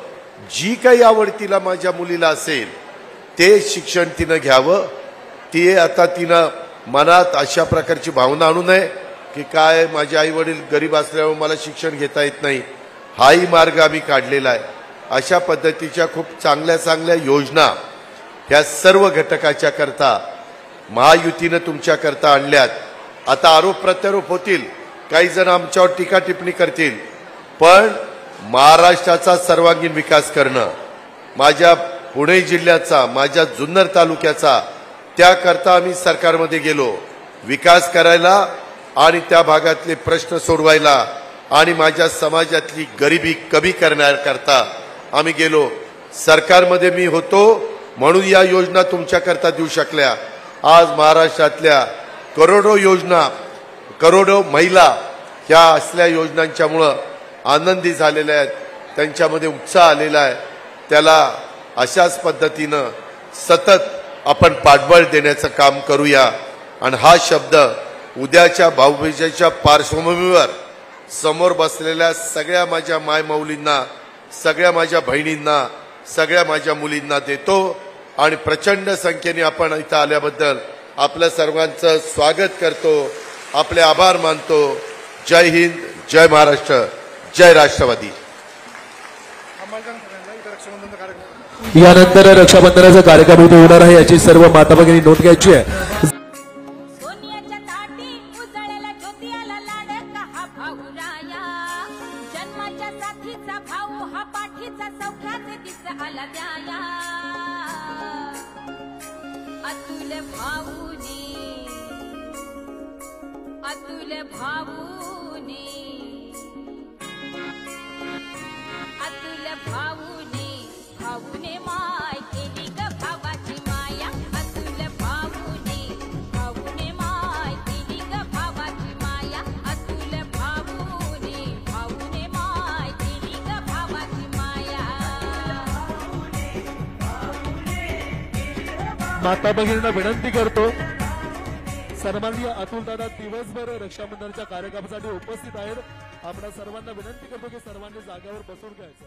जी काही आवड तिला माझ्या मुलीला असेल ते शिक्षण तिनं घ्यावं. ती आता तिनं मनात अशा प्रकारची भावना आणू नये की काय माझे आई वडील गरीब असल्यामुळे मला शिक्षण घेता येत नाही. हाही मार्ग आम्ही काढलेला आहे. अशा पद्धतीच्या खूप चांगल्या चांगल्या योजना ह्या सर्व घटकाच्या करता महायुतीनं तुमच्या करता आणल्यात. आता आरोप प्रत्यारोप होतील, काही जण आमच्यावर टीका टिप्पणी करतील, पण महाराष्ट्राचा सर्वांगीण विकास करणं, माझ्या पुणे जिल्ह्याचा, माझ्या जुन्नर तालुक्याचा, त्याकरता आम्ही सरकारमध्ये गेलो विकास करायला आणि त्या भागातले प्रश्न सोडवायला आणि माझ्या समाजातली गरिबी कमी करण्याकरता आम्ही गेलो. सरकारमध्ये मी होतो म्हणून या योजना तुमच्याकरता देऊ शकल्या. आज महाराष्ट्रातल्या करोडो योजना, करोडो महिला ह्या असल्या योजनांच्यामुळं आनंदी झालेल्या आहेत, त्यांच्यामध्ये उत्साह आलेला आहे. त्याला अशाच पद्धतीनं सतत आपण पाठबळ देण्याचं काम करूया. आणि हा शब्द उद्याच्या भाऊबीजेच्या पार्श्वभूमीवर समोर बसलेल्या सगळ्या माझ्या मायमाऊलींना, सगळ्या माझ्या बहिणींना, सगळ्या माझ्या मुलींना देतो. आणि प्रचंड संख्येने आपण इथं आल्याबद्दल आपल्या सर्वांचं स्वागत करतो, आपले आभार मानतो. जय हिंद, जय महाराष्ट्र, जय राष्ट्रवादी. यानंतर रक्षाबंधनाचा कार्यक्रम इथे होणार आहे, याची सर्व माता भगिनी नोंद घ्यायची आहे. सोन्याच्या ताटी उजळला ज्योती आला लाडका हा भाऊराया, जन्माच्या साथीचा अतुल भाऊनी अतुल भाऊनी अतुल भाऊनी भाऊने माय केली ग भावाची माया अतुल भाऊनी भाऊने माय केली ग भावाची माया अतुल भाऊनी भाऊने माय केली ग भावाची माया माता भगिनींना विनंती करतो, सन्माननीय अतुलदादा दिवसभर रक्षाबंधनच्या कार्यक्रमासाठी उपस्थित आहेत. आपण सर्वांना विनंती करतो की सर्वांनी जागेवर बसून घ्यायचं.